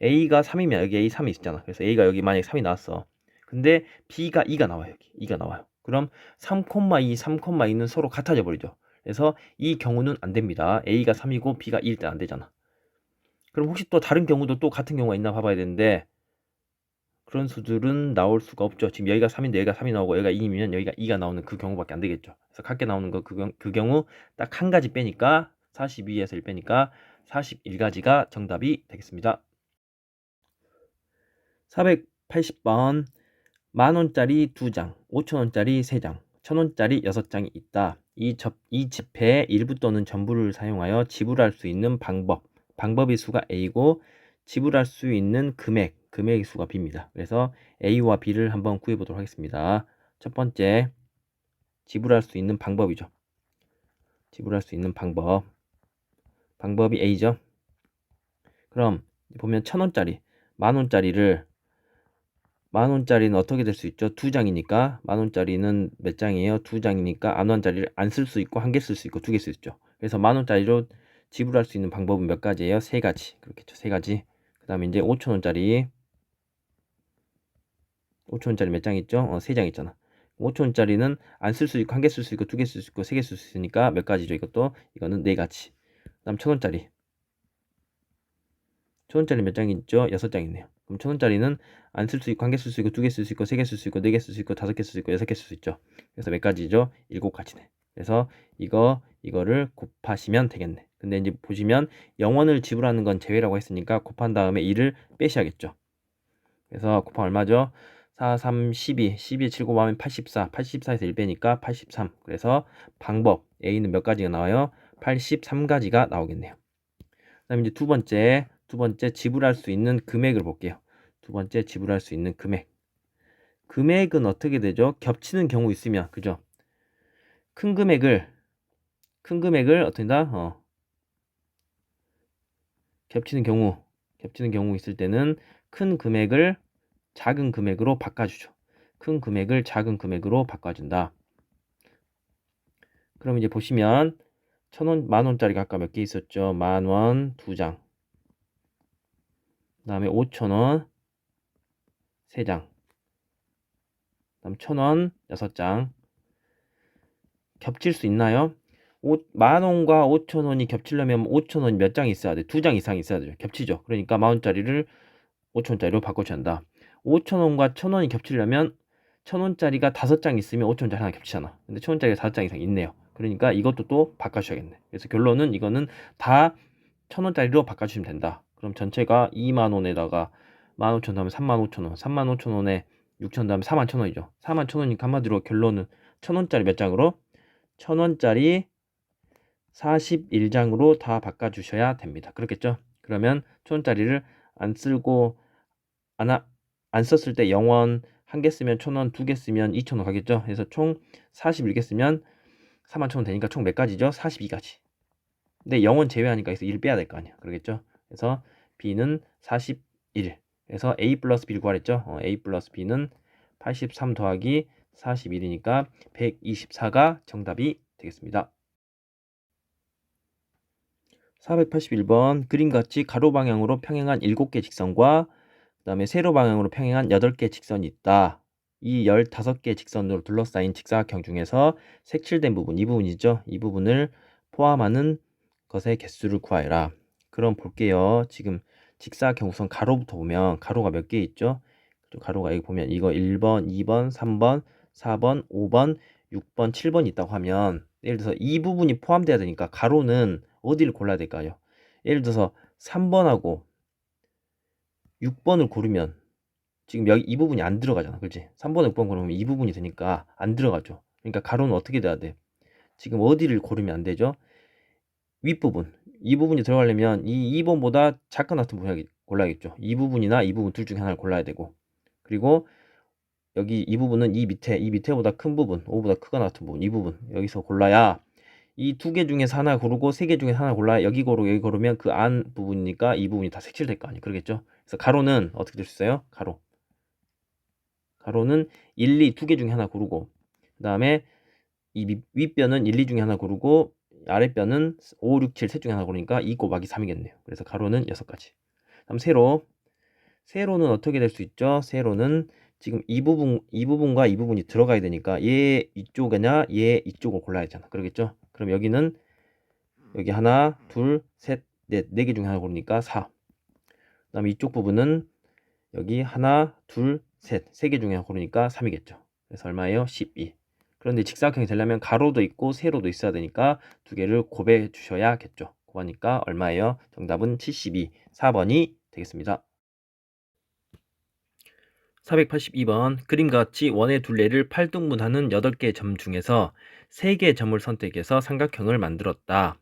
A가 3이면 여기 A 3이 있잖아. 그래서 A가 여기 만약에 3이 나왔어. 근데 B가 2가 나와요. 여기 2가 나와요. 그럼 3,2, 3,2는 서로 같아져 버리죠. 그래서 이 경우는 안 됩니다. A가 3이고 B가 2일 때 안 되잖아. 그럼 혹시 또 다른 경우도 또 같은 경우가 있나 봐봐야 되는데, 그런 수들은 나올 수가 없죠. 지금 여기가 3인데 여기가 3이 나오고 여기가 2이면 여기가 2가 나오는 그 경우밖에 안 되겠죠. 그래서 같게 나오는 거 그 경우 딱 한 가지 빼니까 42에서 1 빼니까 41가지가 정답이 되겠습니다. 480번 10,000원짜리 2장, 5,000원짜리 3장, 1,000원짜리 6장이 있다. 이 지폐의 일부 또는 전부를 사용하여 지불할 수 있는 방법. 방법의 수가 A고 지불할 수 있는 금액의 수가 B입니다. 그래서 A와 B를 한번 구해보도록 하겠습니다. 첫 번째, 지불할 수 있는 방법이죠. 지불할 수 있는 방법이 A죠. 그럼 보면 1,000원짜리, 만원짜리는 어떻게 될 수 있죠? 2장이니까 만원짜리는 몇 장이에요? 2장이니까 만원짜리를 안 쓸 수 있고 한 개 쓸 수 있고 두 개 쓸 수 있죠. 그래서 만원짜리로 지불할 수 있는 방법은 몇 가지예요? 3가지. 그렇겠죠. 3가지. 그 다음에 이제 5,000원짜리 몇 장 있죠? 3장 있잖아. 5,000원짜리는 안 쓸 수 있고 한 개 쓸 수 있고 두 개 쓸 수 있고 세 개 쓸 수 있으니까 몇 가지죠? 이거는 4가지. 그 다음 1,000원짜리 몇 장 있죠? 6장 있네요. 그럼 1,000원짜리는 안 쓸 수 있고 한 개 쓸 수 있고 두 개 쓸 수 있고 세 개 쓸 수 있고 네 개 쓸 수 있고 5개 쓸 수 있고 6개 쓸 수 있죠. 그래서 몇 가지죠? 7가지네. 그래서 이거를 곱하시면 되겠네. 근데 이제 보시면 0원을 지불하는 건 제외라고 했으니까 곱한 다음에 2를 빼셔야겠죠. 그래서 곱하면 얼마죠? 4, 3, 12, 12, 7 곱하면 84, 84에서 1 빼니까 83. 그래서 방법 A는 몇 가지가 나와요? 83가지가 나오겠네요. 그 다음에 이제 두 번째 지불할 수 있는 금액을 볼게요. 두 번째 지불할 수 있는 금액은 어떻게 되죠? 겹치는 경우 있으면, 그죠? 큰 금액을 어떻게 한다? 겹치는 경우 있을 때는 큰 금액을 작은 금액으로 바꿔주죠. 큰 금액을 작은 금액으로 바꿔준다. 그럼 이제 보시면 1,000원, 만원짜리가 아까 몇 개 있었죠? 만원 2장. 그 다음에 5,000원 3장. 그 다음 1,000원 6장. 겹칠 수 있나요? 만원과 5,000원이 겹치려면 5,000원이 몇 장 있어야 돼? 2장 이상 있어야 돼요. 겹치죠. 그러니까 만원짜리를 5,000원짜리로 바꿔줘야 한다. 5,000원과 1,000원이 겹치려면 1,000원짜리가 5장 있으면 5,000원짜리 하나 겹치잖아. 근데 1,000원짜리가 5장 이상 있네요. 그러니까 이것도 또 바꿔주셔야겠네. 그래서 결론은 이거는 다 1,000원짜리로 바꿔주시면 된다. 그럼 전체가 2만원에다가 15,000원 하면 35,000원, 35,000원에 6,000원 하면 41,000원이죠. 41,000원이니까 한마디로 결론은 1,000원짜리 몇 장으로? 1,000원짜리 41장으로 다 바꿔주셔야 됩니다. 그렇겠죠? 그러면 1,000원짜리를 안 썼을 때 0원, 한 개 쓰면 1,000원, 두 개 쓰면 2,000원 가겠죠? 그래서 총 41개 쓰면 41,000원 되니까 총 몇 가지죠? 42가지. 근데 0원 제외하니까 여기서 1 빼야 될 거 아니야. 그러겠죠? 그래서 B는 41. 그래서 A 플러스 B를 구하랬죠? A 플러스 B는 83 더하기 41이니까 124가 정답이 되겠습니다. 481번 그림같이 가로 방향으로 평행한 7개 직선과 그 다음에 세로 방향으로 평행한 8개 직선이 있다. 이 15개 직선으로 둘러싸인 직사각형 중에서 색칠된 부분, 이 부분이죠. 이 부분을 포함하는 것의 개수를 구하여라. 그럼 볼게요. 지금 직사각형 우선 가로부터 보면 가로가 몇 개 있죠? 가로가 여기 보면 이거 1번, 2번, 3번, 4번, 5번, 6번, 7번 있다고 하면 예를 들어서 이 부분이 포함돼야 되니까 가로는 어디를 골라야 될까요? 예를 들어서 3번하고 6번을 고르면 지금 여기 이 부분이 안 들어가잖아. 그렇지? 3번, 6번 고르면 이 부분이 되니까 안 들어가죠. 그러니까 가로는 어떻게 돼야 돼? 지금 어디를 고르면 안 되죠? 윗부분. 이 부분이 들어가려면 이 2번보다 작거나 같은 부분 골라야겠죠. 이 부분이나 이 부분 둘 중에 하나를 골라야 되고. 그리고 여기 이 부분은 이 밑에보다 큰 부분, 5보다 크거나 같은 부분, 이 부분 여기서 골라야 이 2개 중에서 하나 고르고 3개 중에서 하나 골라야 여기 고르고 여기 고르면 그 안 부분이니까 이 부분이 다 색칠될 거 아니에요. 그러겠죠? 그래서 가로는 어떻게 될 수 있어요? 가로는 1, 2, 2개 중에 하나 고르고 그 다음에 이 윗변은 1, 2 중에 하나 고르고 아랫변은 5, 6, 7 셋 중에 하나 고르니까 2 곱하기 3이겠네요. 그래서 가로는 6가지. 다음 세로는 어떻게 될 수 있죠? 세로는 지금 이 부분과 이 부분이 들어가야 되니까 얘 이쪽이냐 얘 이쪽을 골라야 되잖아. 그러겠죠? 그럼 여기는 여기 하나, 둘, 셋, 넷, 4개 중에 하나 고르니까 4. 그 다음에 이쪽 부분은 여기 하나, 둘, 셋, 3개 중에 하나 고르니까 3이겠죠. 그래서 얼마예요? 12. 그런데 직사각형이 되려면 가로도 있고 세로도 있어야 되니까 2개를 곱해 주셔야겠죠. 곱하니까 얼마예요? 정답은 72. 4번이 되겠습니다. 482번 그림과 같이 원의 둘레를 8등분하는 8개의 점 중에서 3개의 점을 선택해서 삼각형을 만들었다.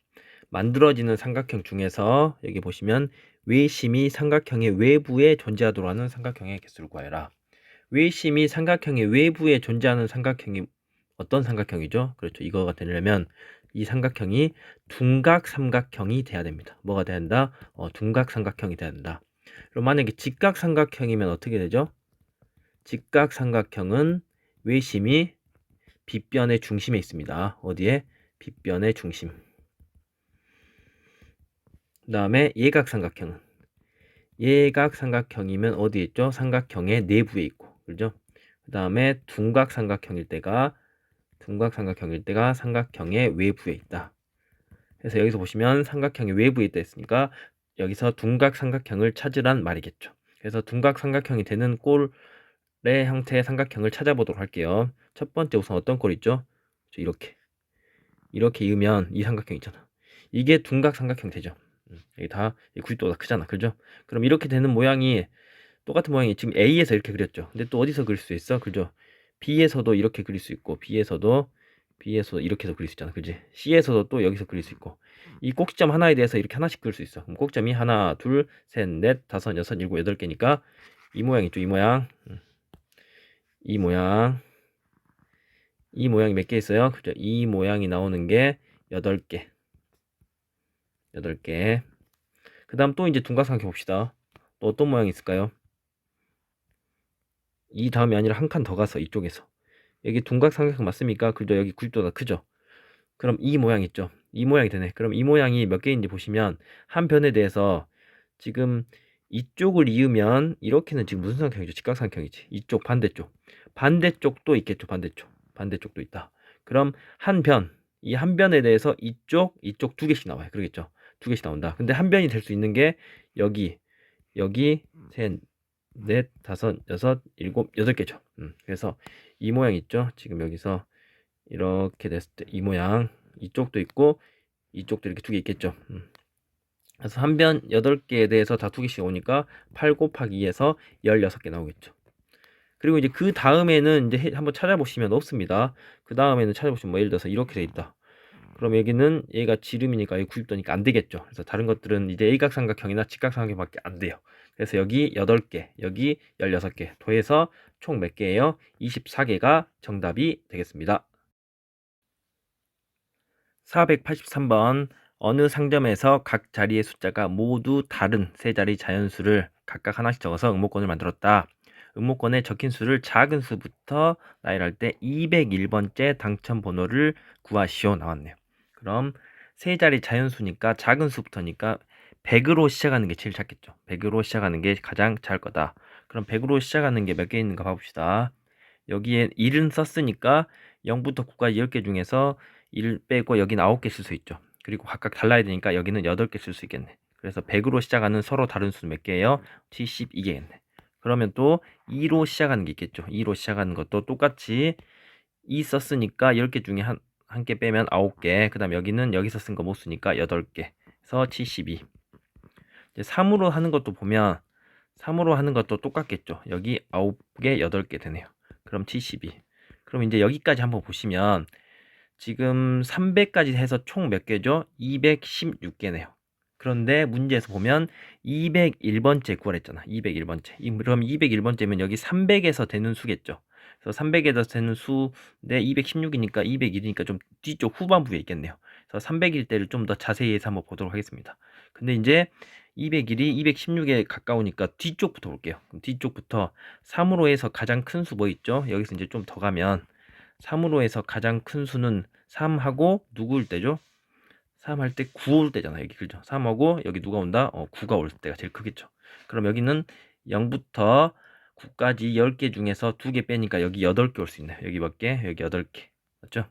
만들어지는 삼각형 중에서 여기 보시면 외심이 삼각형의 외부에 존재하도록 하는 삼각형의 개수를 구하여라. 외심이 삼각형의 외부에 존재하는 삼각형이 어떤 삼각형이죠? 그렇죠. 이거가 되려면 이 삼각형이 둔각 삼각형이 돼야 됩니다. 뭐가 돼야 된다? 둔각 삼각형이 돼야 된다. 그럼 만약에 직각 삼각형이면 어떻게 되죠? 직각 삼각형은 외심이 빗변의 중심에 있습니다. 어디에? 빗변의 중심. 그 다음에 예각삼각형은 예각삼각형이면 어디에 있죠? 삼각형의 내부에 있고, 그죠? 그 다음에 둔각삼각형일 때가 삼각형의 외부에 있다. 그래서 여기서 보시면 삼각형의 외부에 있다 했으니까 여기서 둔각삼각형을 찾으란 말이겠죠. 그래서 둔각삼각형이 되는 꼴의 형태의 삼각형을 찾아보도록 할게요. 첫 번째 우선 어떤 꼴 있죠? 이렇게 이으면 이 삼각형 있잖아. 이게 둔각삼각형 되죠. 여기 다 90도가 크잖아, 그죠? 그럼 이렇게 되는 모양이 똑같은 모양이 지금 A에서 이렇게 그렸죠. 근데 또 어디서 그릴 수 있어? 그죠? B에서도 이렇게 그릴 수 있고, B에서도 이렇게 해서 그릴 수 있잖아, 그지? C에서도 또 여기서 그릴 수 있고, 이 꼭지점 하나에 대해서 이렇게 하나씩 그릴 수 있어. 그럼 꼭점이 하나, 둘, 셋, 넷, 다섯, 여섯, 일곱, 여덟 개니까 이 모양 있죠, 이 모양. 이 모양이 몇 개 있어요? 그죠? 이 모양이 나오는 게 8개. 그 다음 또 이제 둔각삼각형 봅시다. 또 어떤 모양이 있을까요? 이 다음이 아니라 한 칸 더 가서 이쪽에서 여기 둔각삼각형 맞습니까? 그죠? 여기 90도가 크죠? 그럼 이 모양 있죠? 이 모양이 되네. 그럼 이 모양이 몇 개인지 보시면 한 변에 대해서 지금 이쪽을 이으면 이렇게는 지금 무슨 삼각형이죠? 직각삼각형이지. 이쪽 반대쪽도 있겠죠. 반대쪽도 있다. 그럼 이 한 변에 대해서 이쪽 두 개씩 나와요. 그러겠죠? 두 개씩 나온다. 근데 한 변이 될 수 있는 게 여기 셋, 넷, 다섯, 여섯, 일곱, 여덟 개죠. 그래서 이 모양 있죠? 지금 여기서 이렇게 됐을 때 이 모양, 이쪽도 있고 이쪽도 이렇게 두 개 있겠죠. 그래서 한 변 8개에 대해서 다 두 개씩 오니까 8 곱하기 2에서 16개 나오겠죠. 그리고 이제 그 다음에는 이제 한번 찾아보시면 없습니다. 그 다음에는 찾아보시면 뭐 예를 들어서 이렇게 돼 있다. 그럼 여기는 얘가 지름이니까 여기 90도니까 안 되겠죠. 그래서 다른 것들은 이제 A각삼각형이나 직각삼각형밖에 안 돼요. 그래서 여기 8개, 여기 16개 더해서 총 몇 개예요? 24개가 정답이 되겠습니다. 483번 어느 상점에서 각 자리의 숫자가 모두 다른 세 자리 자연수를 각각 하나씩 적어서 응모권을 만들었다. 응모권에 적힌 수를 작은 수부터 나열할 때 201번째 당첨 번호를 구하시오 나왔네요. 그럼 세 자리 자연수니까 작은 수부터니까 100으로 시작하는 게 제일 작겠죠. 100으로 시작하는 게 가장 잘 거다. 그럼 100으로 시작하는 게 몇 개 있는가 봐봅시다. 여기에 1은 썼으니까 0부터 9까지 10개 중에서 1 빼고 여기는 9개 쓸 수 있죠. 그리고 각각 달라야 되니까 여기는 8개 쓸 수 있겠네. 그래서 100으로 시작하는 서로 다른 수는 몇 개예요? 72개겠네. 그러면 또 2로 시작하는 게 있겠죠. 2로 시작하는 것도 똑같이 2 썼으니까 10개 중에 한 개 빼면 9개. 그 다음 여기는 여기서 쓴 거 못 쓰니까 8개. 그래서 72. 이제 3으로 하는 것도 보면 3으로 하는 것도 똑같겠죠. 여기 9개, 8개 되네요. 그럼 72. 그럼 이제 여기까지 한번 보시면 지금 300까지 해서 총 몇 개죠? 216개네요. 그런데 문제에서 보면 201번째 구하랬잖아. 201번째. 그럼 201번째면 여기 300에서 되는 수겠죠. 그래서 300에서 되는 수인데 216이니까 201이니까 좀 뒤쪽 후반부에 있겠네요. 그래서 300일 때를 좀 더 자세히 해서 한번 보도록 하겠습니다. 근데 이제 201이 216에 가까우니까 뒤쪽부터 볼게요. 그럼 뒤쪽부터 3으로 해서 가장 큰 수 뭐 있죠? 여기서 이제 좀 더 가면 3으로 해서 가장 큰 수는 3하고 누구일 때죠? 3 할 때 9 올 때잖아. 여기 그죠? 3하고 여기 누가 온다? 9가 올 때가 제일 크겠죠. 그럼 여기는 0부터 9까지 10개 중에서 2개 빼니까 여기 8개 올 수 있네요. 여기 몇 개? 여기 8개. 맞죠?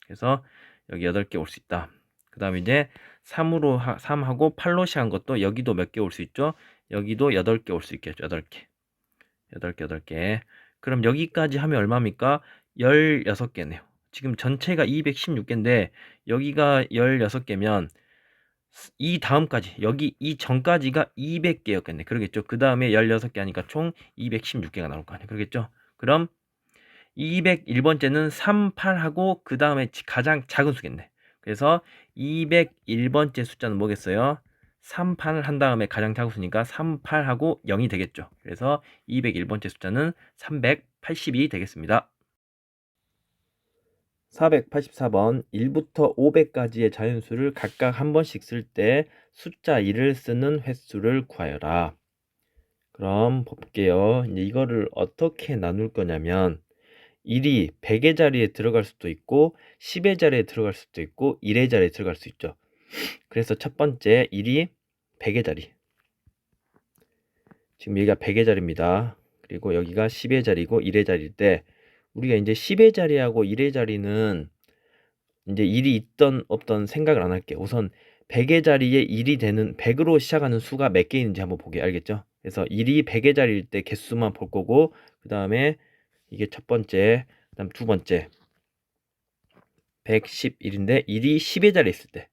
그래서 여기 8개 올 수 있다. 그 다음에 이제 3하고 8로 시한 것도 여기도 몇 개 올 수 있죠? 여기도 8개 올 수 있겠죠. 8개. 8개. 그럼 여기까지 하면 얼마입니까? 16개네요. 지금 전체가 216개인데 여기가 16개면 이 다음까지 여기 이 전까지가 200개였겠네. 그러겠죠. 그 다음에 16개 하니까 총 216개가 나올 거 아니에요. 그러겠죠. 그럼 201번째는 3, 8하고 그 다음에 가장 작은 수겠네. 그래서 201번째 숫자는 뭐겠어요? 38을 한 다음에 가장 작은 수니까 38하고 0이 되겠죠. 그래서 201번째 숫자는 382 되겠습니다. 484번 1부터 500까지의 자연수를 각각 한 번씩 쓸 때 숫자 1을 쓰는 횟수를 구하여라. 그럼 볼게요. 이제 이거를 어떻게 나눌 거냐면 1이 100의 자리에 들어갈 수도 있고 10의 자리에 들어갈 수도 있고 1의 자리에 들어갈 수 있죠. 그래서 첫 번째 1이 100의 자리. 지금 여기가 100의 자리입니다. 그리고 여기가 10의 자리고 1의 자리일 때 우리가 이제 10의 자리하고 1의 자리는 이제 1이 있던 없던 생각을 안 할게요. 우선 100의 자리에 1이 되는 100으로 시작하는 수가 몇 개 있는지 한번 보게. 알겠죠? 그래서 1이 100의 자리일 때 개수만 볼 거고 그 다음에 이게 첫 번째, 그 다음 두 번째 111인데 1이 10의 자리에 있을 때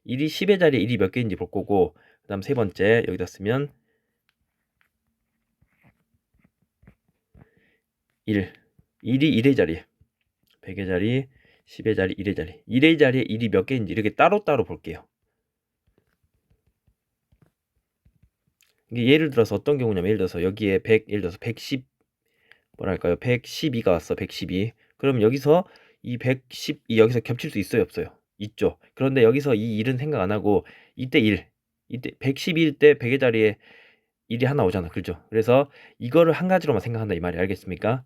1이 10의 자리에 1이 몇 개인지 볼 거고 그 다음 세 번째 여기다 쓰면 1 1이 1의 자리에 100의 자리 10의 자리 1의 자리 1의 자리에 1이 몇 개인지 이렇게 따로따로 볼게요. 이게 예를 들어서 어떤 경우냐면 예를 들어서 여기에 100 예를 들어서 110 뭐랄까요 112가 왔어 112 그럼 여기서 이 112 여기서 겹칠 수 있어요 없어요? 있죠. 그런데 여기서 이 1은 생각 안 하고 이때 1 이때 112일 때 100의 자리에 1이 하나 오잖아 그죠? 그래서 이거를 한 가지로만 생각한다 이 말이 알겠습니까?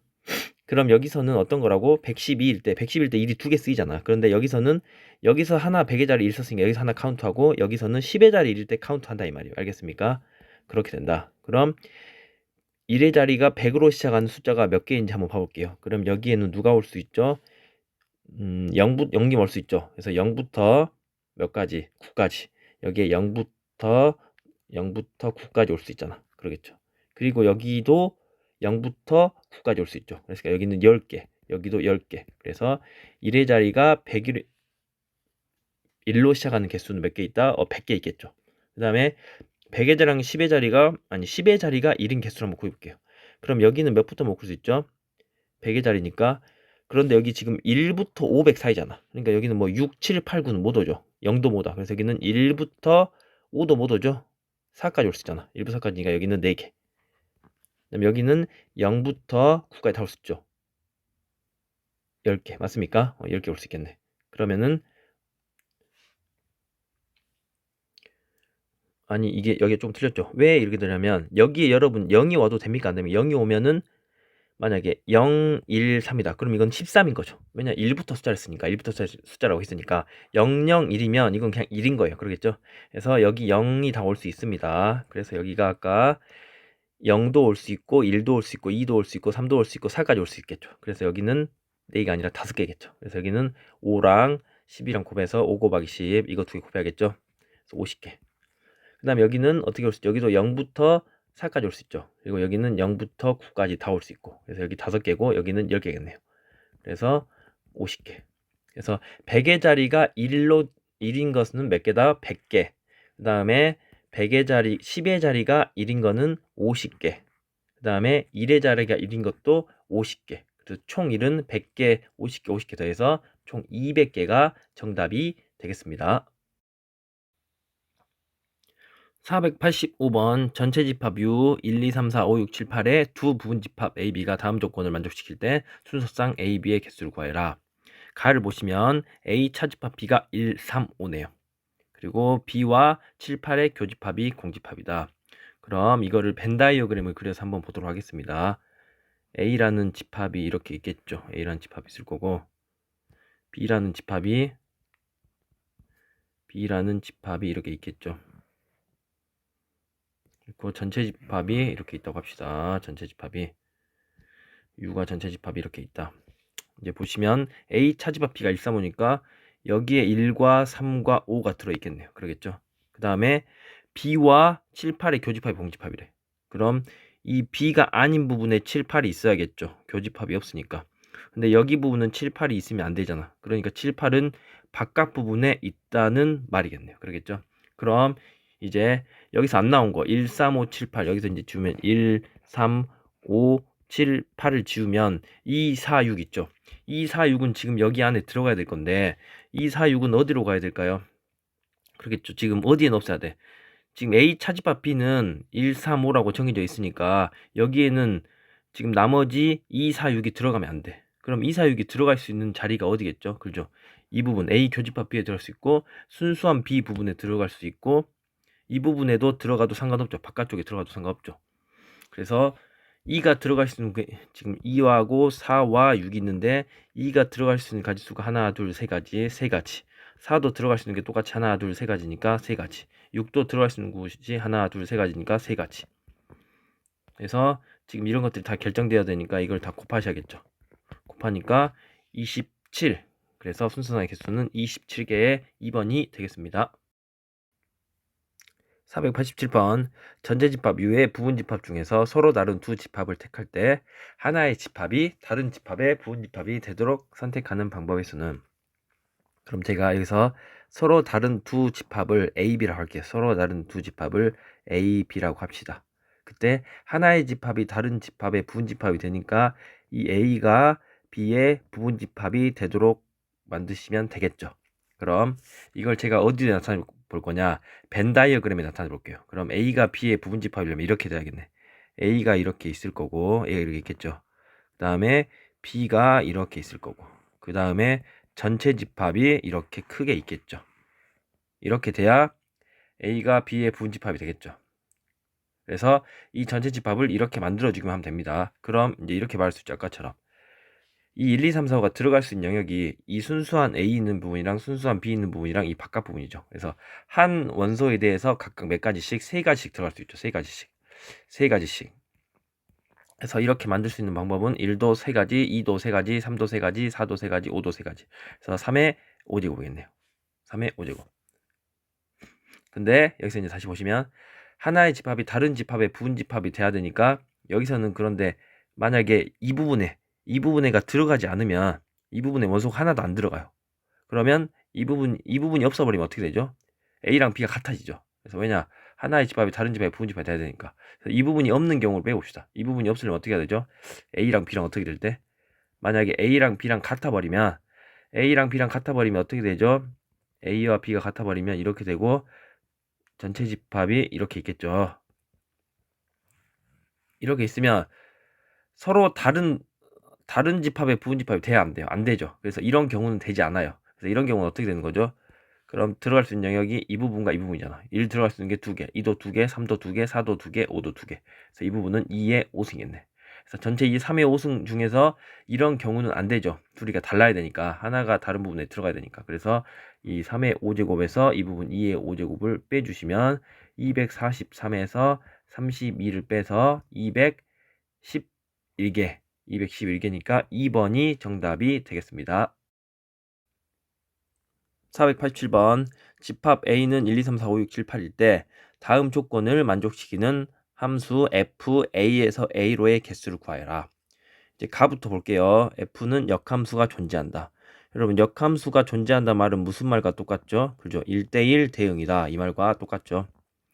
그럼 여기서는 어떤 거라고 112일 때 110일 때 1이 두 개 쓰이잖아. 그런데 여기서는 여기서 하나 100의 자리 1 썼으니까 여기서 하나 카운트하고 여기서는 10의 자리 1일 때 카운트한다 이 말이에요. 알겠습니까? 그렇게 된다. 그럼 1의 자리가 100으로 시작하는 숫자가 몇 개인지 한번 봐볼게요. 그럼 여기에는 누가 올 수 있죠? 0님 올 수 있죠. 그래서 0부터 몇 가지? 9까지. 여기에 0부터 9까지 올 수 있잖아. 그러겠죠. 그리고 여기도 0부터 9까지 올 수 있죠. 그래서 여기는 10개, 여기도 10개. 그래서 1의 자리가 1로 시작하는 개수는 몇 개 있다? 100개 있겠죠. 그 다음에 100의 자리랑 10의 자리가 10의 자리가 1인 개수를 한번 구해볼게요. 그럼 여기는 몇부터 묶을 수 있죠? 100의 자리니까. 그런데 여기 지금 1부터 500 사이잖아. 그러니까 여기는 뭐 6, 7, 8, 9는 못 오죠. 0도 못 와. 그래서 여기는 1부터 5도 못 오죠. 4까지 올 수 있잖아. 1부터 4까지니까 여기는 4개. 그다음 여기는 0부터 9까지 다 올 수 있죠. 10개. 맞습니까? 10개 올 수 있겠네. 그러면은 아니 이게 여기 좀 틀렸죠. 왜 이렇게 되냐면 여기에 여러분 0이 와도 됩니까? 안 됩니까? 0이 오면은 만약에 0, 1, 3이다. 그럼 이건 13인 거죠. 왜냐 1부터 숫자를 쓰니까 1부터 숫자라고 했으니까 0, 0, 1이면 이건 그냥 1인 거예요. 그러겠죠? 그래서 여기 0이 다 올 수 있습니다. 그래서 여기가 아까 0도 올 수 있고 1도 올 수 있고 2도 올 수 있고 3도 올 수 있고 4까지 올 수 있겠죠. 그래서 여기는 4개가 아니라 5개겠죠. 그래서 여기는 5랑 10이랑 곱해서 5 곱하기 10 이거 두 개 곱해야겠죠. 그래서 50개. 그 다음에 여기는 어떻게 올 수 있죠? 여기도 0부터 4까지 올 수 있죠. 그리고 여기는 0부터 9까지 다 올 수 있고. 그래서 여기 5개고 여기는 10개겠네요. 그래서 50개. 그래서 100의 자리가 1인 것은 몇 개다? 100개. 그 다음에 100의 자리, 10의 자리가 1인 거는 50개. 그 다음에 1의 자리가 1인 것도 50개. 그래서 총 1은 100개, 50개, 50개 더해서 총 200개가 정답이 되겠습니다. 485번 전체 집합 U 1, 2, 3, 4, 5, 6, 7, 8의 두 부분 집합 A, B가 다음 조건을 만족시킬 때 순서상 A, B의 개수를 구하여라. 가를 보시면 A 차집합 B가 1, 3, 5네요. 그리고 B와 7, 8의 교집합이 공집합이다. 그럼 이거를 벤 다이어그램을 그려서 한번 보도록 하겠습니다. A라는 집합이 이렇게 있겠죠. A라는 집합이 있을 거고 B라는 집합이 이렇게 있겠죠. 그리고 전체 집합이 이렇게 있다고 합시다. 전체 집합이 U가 전체 집합이 이렇게 있다. 이제 보시면 A 차집합 B가 1, 3, 5니까 여기에 1과 3과 5가 들어있겠네요. 그러겠죠. 그 다음에 B와 7, 8의 교집합이 공집합이래. 그럼 이 B가 아닌 부분에 7, 8이 있어야겠죠. 교집합이 없으니까. 근데 여기 부분은 7, 8이 있으면 안 되잖아. 그러니까 7, 8은 바깥 부분에 있다는 말이겠네요. 그러겠죠. 그럼 이제 여기서 안 나온 거 1, 3, 5, 7, 8 여기서 이제 주면 1, 3, 5, 7, 8을 지우면 2, 4, 6 있죠. 2, 4, 6은 지금 여기 안에 들어가야 될 건데 2, 4, 6은 어디로 가야 될까요? 그러겠죠. 지금 어디에 넣어야 돼? 지금 A 차집합 B는 1, 3, 5라고 정해져 있으니까 여기에는 지금 나머지 2, 4, 6이 들어가면 안 돼. 그럼 2, 4, 6이 들어갈 수 있는 자리가 어디겠죠? 그죠? 이 부분 A 교집합 B에 들어갈 수 있고 순수한 B 부분에 들어갈 수 있고 이 부분에도 들어가도 상관없죠. 바깥쪽에 들어가도 상관없죠. 그래서 2가 들어갈 수 있는 게 지금 2하고 4와 6이 있는데 2가 들어갈 수 있는 가지수가 하나, 둘, 세 가지, 세 가지. 4도 들어갈 수 있는 게 똑같이 하나, 둘, 세 가지니까 세 가지. 6도 들어갈 수 있는 곳이 하나, 둘, 세 가지니까 세 가지. 그래서 지금 이런 것들이 다 결정되어야 되니까 이걸 다 곱하셔야겠죠. 곱하니까 27. 그래서 순서상의 개수는 27개의 2번이 되겠습니다. 487번 전체집합 이외의 부분집합 중에서 서로 다른 두 집합을 택할 때 하나의 집합이 다른 집합의 부분집합이 되도록 선택하는 방법의 수는, 그럼 제가 여기서 서로 다른 두 집합을 A, B라고 할게요. 서로 다른 두 집합을 A, B라고 합시다. 그때 하나의 집합이 다른 집합의 부분집합이 되니까 이 A가 B의 부분집합이 되도록 만드시면 되겠죠. 그럼 이걸 제가 어디에 나타내 볼 거냐? 벤 다이어그램에 나타내 볼게요. 그럼 A가 B의 부분집합이려면 이렇게 돼야겠네. A가 이렇게 있을 거고 A가 이렇게 있겠죠. 그 다음에 B가 이렇게 있을 거고 그 다음에 전체 집합이 이렇게 크게 있겠죠. 이렇게 돼야 A가 B의 부분집합이 되겠죠. 그래서 이 전체 집합을 이렇게 만들어주기만 하면 됩니다. 그럼 이제 이렇게 말할 수 있죠. 아까처럼 이 1, 2, 3, 4, 5가 들어갈 수 있는 영역이 이 순수한 A 있는 부분이랑 순수한 B 있는 부분이랑 이 바깥 부분이죠. 그래서 한 원소에 대해서 각각 몇 가지씩, 세 가지씩 들어갈 수 있죠. 세 가지씩. 세 가지씩. 그래서 이렇게 만들 수 있는 방법은 1도 세 가지, 2도 세 가지, 3도 세 가지, 4도 세 가지, 5도 세 가지. 그래서 3의 5제곱이겠네요. 3의 5제곱. 근데 여기서 이제 다시 보시면 하나의 집합이 다른 집합의 부분집합이 돼야 되니까 여기서는 그런데 만약에 이 부분에가 들어가지 않으면 이 부분에 원소가 하나도 안 들어가요. 그러면 이 부분이 없어버리면 어떻게 되죠? A랑 B가 같아지죠. 그래서 왜냐? 하나의 집합이 다른 집합의 부분집합이 돼야 되니까. 그래서 이 부분이 없는 경우를 빼봅시다. 이 부분이 없으면 어떻게 해야 되죠? A랑 B랑 어떻게 될 때? 만약에 A랑 B랑 같아버리면 어떻게 되죠? A와 B가 같아버리면 이렇게 되고 전체 집합이 이렇게 있겠죠. 이렇게 있으면 서로 다른 집합의 부분집합이 돼야 안 돼요. 안 되죠. 그래서 이런 경우는 되지 않아요. 그래서 이런 경우는 어떻게 되는 거죠? 그럼 들어갈 수 있는 영역이 이 부분과 이 부분이잖아. 1 들어갈 수 있는 게 2개, 2도 2개, 3도 2개, 4도 2개, 5도 2개. 그래서 이 부분은 2의 5승이겠네. 그래서 전체 이 3의 5승 중에서 이런 경우는 안 되죠. 둘이가 달라야 되니까. 하나가 다른 부분에 들어가야 되니까. 그래서 이 3의 5제곱에서 이 부분 2의 5제곱을 빼주시면 243에서 32를 빼서 211개. 211개니까 2번이 정답이 되겠습니다. 487번 집합 A는 1, 2, 3, 4, 5, 6, 7, 8일 때 다음 조건을 만족시키는 함수 f A에서 A로의 개수를 구하여라. 이제 가부터 볼게요. f는 역함수가 존재한다. 여러분 역함수가 존재한다 말은 무슨 말과 똑같죠? 그죠? 1대1 대응이다. 이 말과 똑같죠.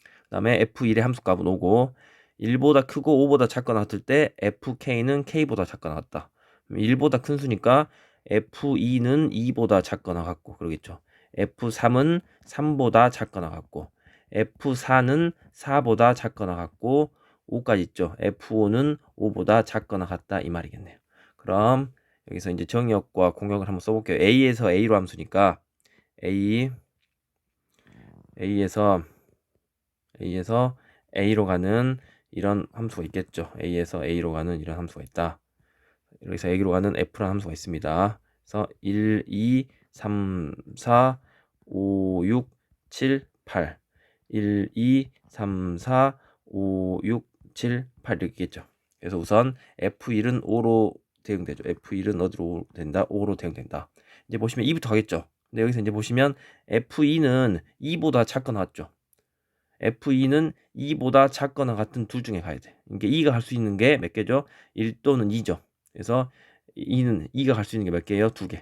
그 다음에 f1의 함수값은 5고 1보다 크고 5보다 작거나 같을 때 fk는 k보다 작거나 같다. 1보다 큰 수니까 f2는 2보다 작거나 같고 그러겠죠. F3은 3보다 작거나 같고 F4는 4보다 작거나 같고 5까지 있죠. F5는 5보다 작거나 같다 이 말이겠네요. 그럼 여기서 이제 정의역과 공역을 한번 써볼게요. A에서 A로 함수니까 A에서 A로 가는 이런 함수가 있겠죠. A에서 A로 가는 이런 함수가 있다. 여기서 A로 가는 F라는 함수가 있습니다. 그래서 1, 2, 3, 4, 5, 6, 7, 8 1, 2, 3, 4, 5, 6, 7, 8 이렇게 있겠죠. 그래서 우선 F1은 5로 대응되죠. F1은 어디로 된다? 5로 대응된다. 이제 보시면 2부터 가겠죠. 근데 여기서 이제 보시면 F2는 2보다 작거나 같죠. F2는 2보다 작거나 같은 둘 중에 가야 돼. 이게 2가 갈 수 있는 게 몇 개죠? 1 또는 2죠. 그래서 2가 갈 수 있는 게 몇 개예요? 2개.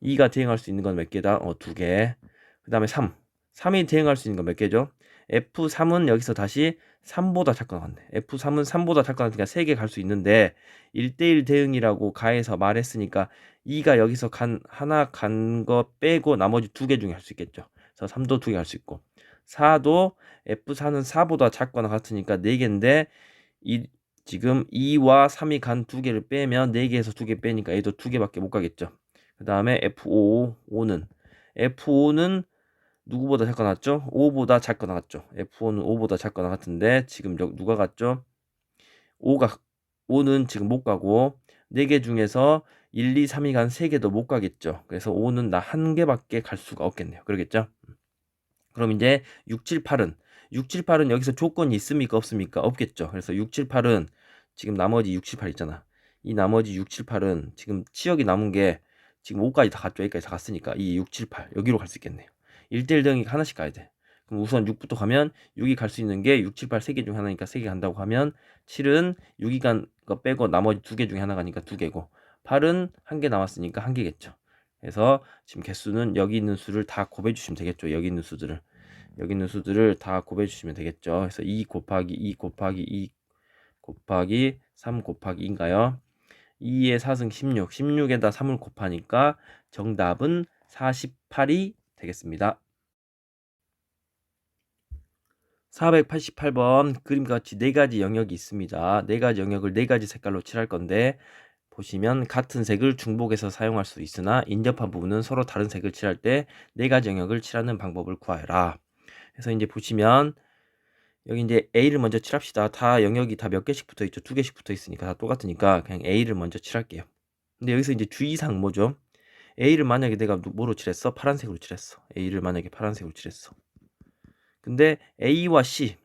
2가 대응할 수 있는 건 몇 개다? 2개. 그 다음에 3. 3이 대응할 수 있는 건 몇 개죠? F3은 여기서 다시 3보다 작거나 같네. F3은 3보다 작거나 같으니까 3개 갈 수 있는데 1대1 대응이라고 가에서 말했으니까 2가 여기서 하나 간 거 빼고 나머지 2개 중에 할 수 있겠죠. 그래서 3도 2개 할 수 있고 4도 F4는 4보다 작거나 같으니까 4개인데 지금 2와 3이 간 2개를 빼면 4개에서 2개 빼니까 얘도 2개밖에 못 가겠죠. 그 다음에 F5는 누구보다 작거나 같죠? 5보다 작거나 같죠. F5는 5보다 작거나 같은데 지금 누가 같죠? 5는 지금 못 가고 4개 중에서 1, 2, 3이 간 3개도 못 가겠죠. 그래서 5는 나 한 개밖에 갈 수가 없겠네요. 그러겠죠? 그럼 이제 6, 7, 8은 여기서 조건이 있습니까? 없습니까? 없겠죠. 그래서 6, 7, 8은 지금 나머지 6, 7, 8 있잖아. 이 나머지 6, 7, 8은 지금 치역이 남은 게 지금 5까지 다 갔죠. 여기까지 다 갔으니까 이 6, 7, 8 여기로 갈 수 있겠네요. 1대1 등이 하나씩 가야 돼. 그럼 우선 6부터 가면 6이 갈 수 있는 게 6, 7, 8 3개 중 하나니까 3개 간다고 하면 7은 6이 간 거 빼고 나머지 2개 중에 하나 가니까 2개고 8은 1개 남았으니까 1개겠죠. 그래서 지금 개수는 여기 있는 수를 다 곱해 주시면 되겠죠. 여기 있는 수들을 다 곱해 주시면 되겠죠. 그래서 2 곱하기 2 곱하기 2 곱하기 3 곱하기 2인가요? 2의 4승 16에다 3을 곱하니까 정답은 48이 되겠습니다. 488번 그림과 같이 4가지 영역이 있습니다. 4가지 영역을 4가지 색깔로 칠할 건데 보시면 같은 색을 중복해서 사용할 수 있으나 인접한 부분은 서로 다른 색을 칠할 때 4가지 영역을 칠하는 방법을 구하여라. 그래서 이제 보시면 여기 이제 A를 먼저 칠합시다. 다 영역이 다 몇 개씩 붙어 있죠. 2개씩 붙어 있으니까 다 똑같으니까 그냥 A를 먼저 칠할게요. 근데 여기서 이제 주의사항 뭐죠? A를 만약에 내가 뭐로 칠했어? 파란색으로 칠했어. A를 만약에 파란색으로 칠했어. 근데 A와 C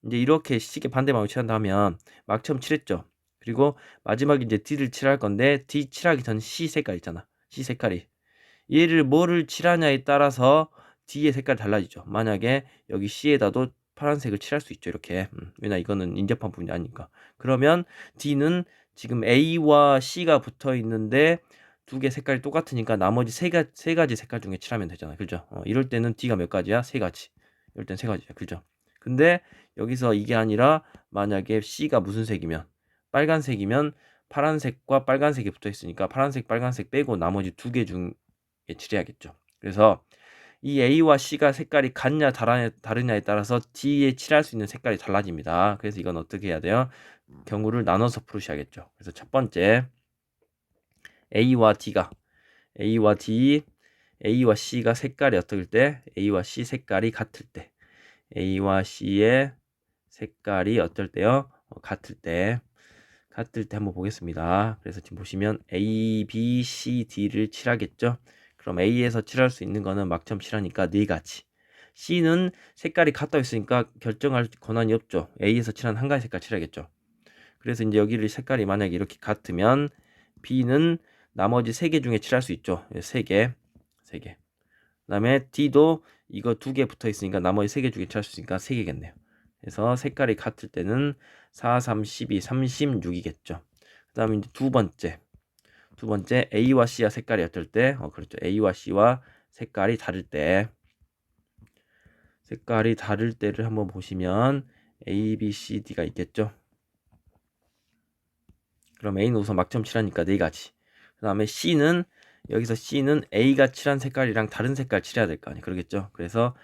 이제 이렇게 시계 반대방향으로 칠한다면 막처럼 칠했죠. 그리고 마지막에 이제 D를 칠할 건데 D 칠하기 전 C 색깔 있잖아. C 색깔이 얘를 뭐를 칠하냐에 따라서 D의 색깔이 달라지죠. 만약에 여기 C에다도 파란색을 칠할 수 있죠. 이렇게 왜냐 이거는 인접한 부분이 아니니까. 그러면 D는 지금 A와 C가 붙어 있는데 2개 색깔이 똑같으니까 나머지 세 가지 색깔 중에 칠하면 되잖아. 그죠? 이럴 때는 D가 몇 가지야? 3가지. 이럴 땐 3가지야. 그죠? 근데 여기서 이게 아니라 만약에 C가 무슨 색이면 빨간색이면 파란색과 빨간색이 붙어 있으니까 파란색, 빨간색 빼고 나머지 2개 중에 칠해야겠죠. 그래서 이 A와 C가 색깔이 같냐 다르냐에 따라서 D에 칠할 수 있는 색깔이 달라집니다. 그래서 이건 어떻게 해야 돼요? 경우를 나눠서 풀으셔야겠죠. 그래서 첫 번째 A와 C가 색깔이 어떨 때 A와 C 색깔이 같을 때 A와 C의 색깔이 어떨 때요? 같을 때 한번 보겠습니다. 그래서 지금 보시면 A, B, C, D를 칠하겠죠? 그럼 A에서 칠할 수 있는 거는 막점 칠하니까 4가지. C는 색깔이 같다 있으니까 결정할 권한이 없죠. A에서 칠한 한 가지 색깔 칠하겠죠. 그래서 이제 여기를 색깔이 만약에 이렇게 같으면 B는 나머지 3개 중에 칠할 수 있죠. 3개. 그 다음에 D도 이거 2개 붙어 있으니까 나머지 3개 중에 칠할 수 있으니까 3개겠네요. 그래서 색깔이 같을 때는 4, 3, 12, 36이겠죠. 그 다음에 이제 두 번째 A와 C와 색깔이 어떨 때? 그렇죠. A와 C와 색깔이 다를 때를 한번 보시면 A, B, C, D가 있겠죠. 그럼 A는 우선 막점 칠하니까 4가지. 그 다음에 여기서 C는 A가 칠한 색깔이랑 다른 색깔 칠해야 될 거 아니에요. 그러겠죠. 그래서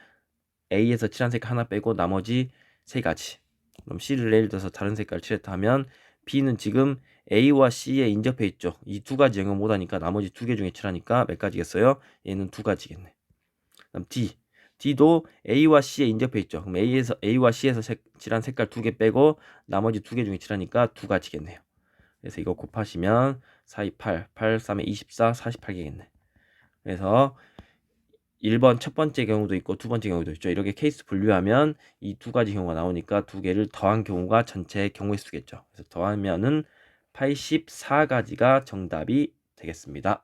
A에서 칠한 색깔 하나 빼고 나머지 3가지. 그럼 C를 예를 들어서 다른 색깔 칠했다 하면 B는 지금 A와 C에 인접해 있죠. 이 2가지 영역 못하니까 나머지 2개 중에 칠하니까 몇 가지겠어요? 얘는 2가지겠네. 그럼 D도 A와 C에 인접해 있죠. 그럼 A와 C에서 칠한 색깔 2개 빼고 나머지 2개 중에 칠하니까 2가지겠네요. 그래서 이거 곱하시면 4, 2, 8, 3에 24, 48개겠네. 그래서 1번 첫 번째 경우도 있고 두 번째 경우도 있죠. 이렇게 케이스 분류하면 이 2가지 경우가 나오니까 2개를 더한 경우가 전체 경우의 수겠죠. 그래서 더하면은 84가지가 정답이 되겠습니다.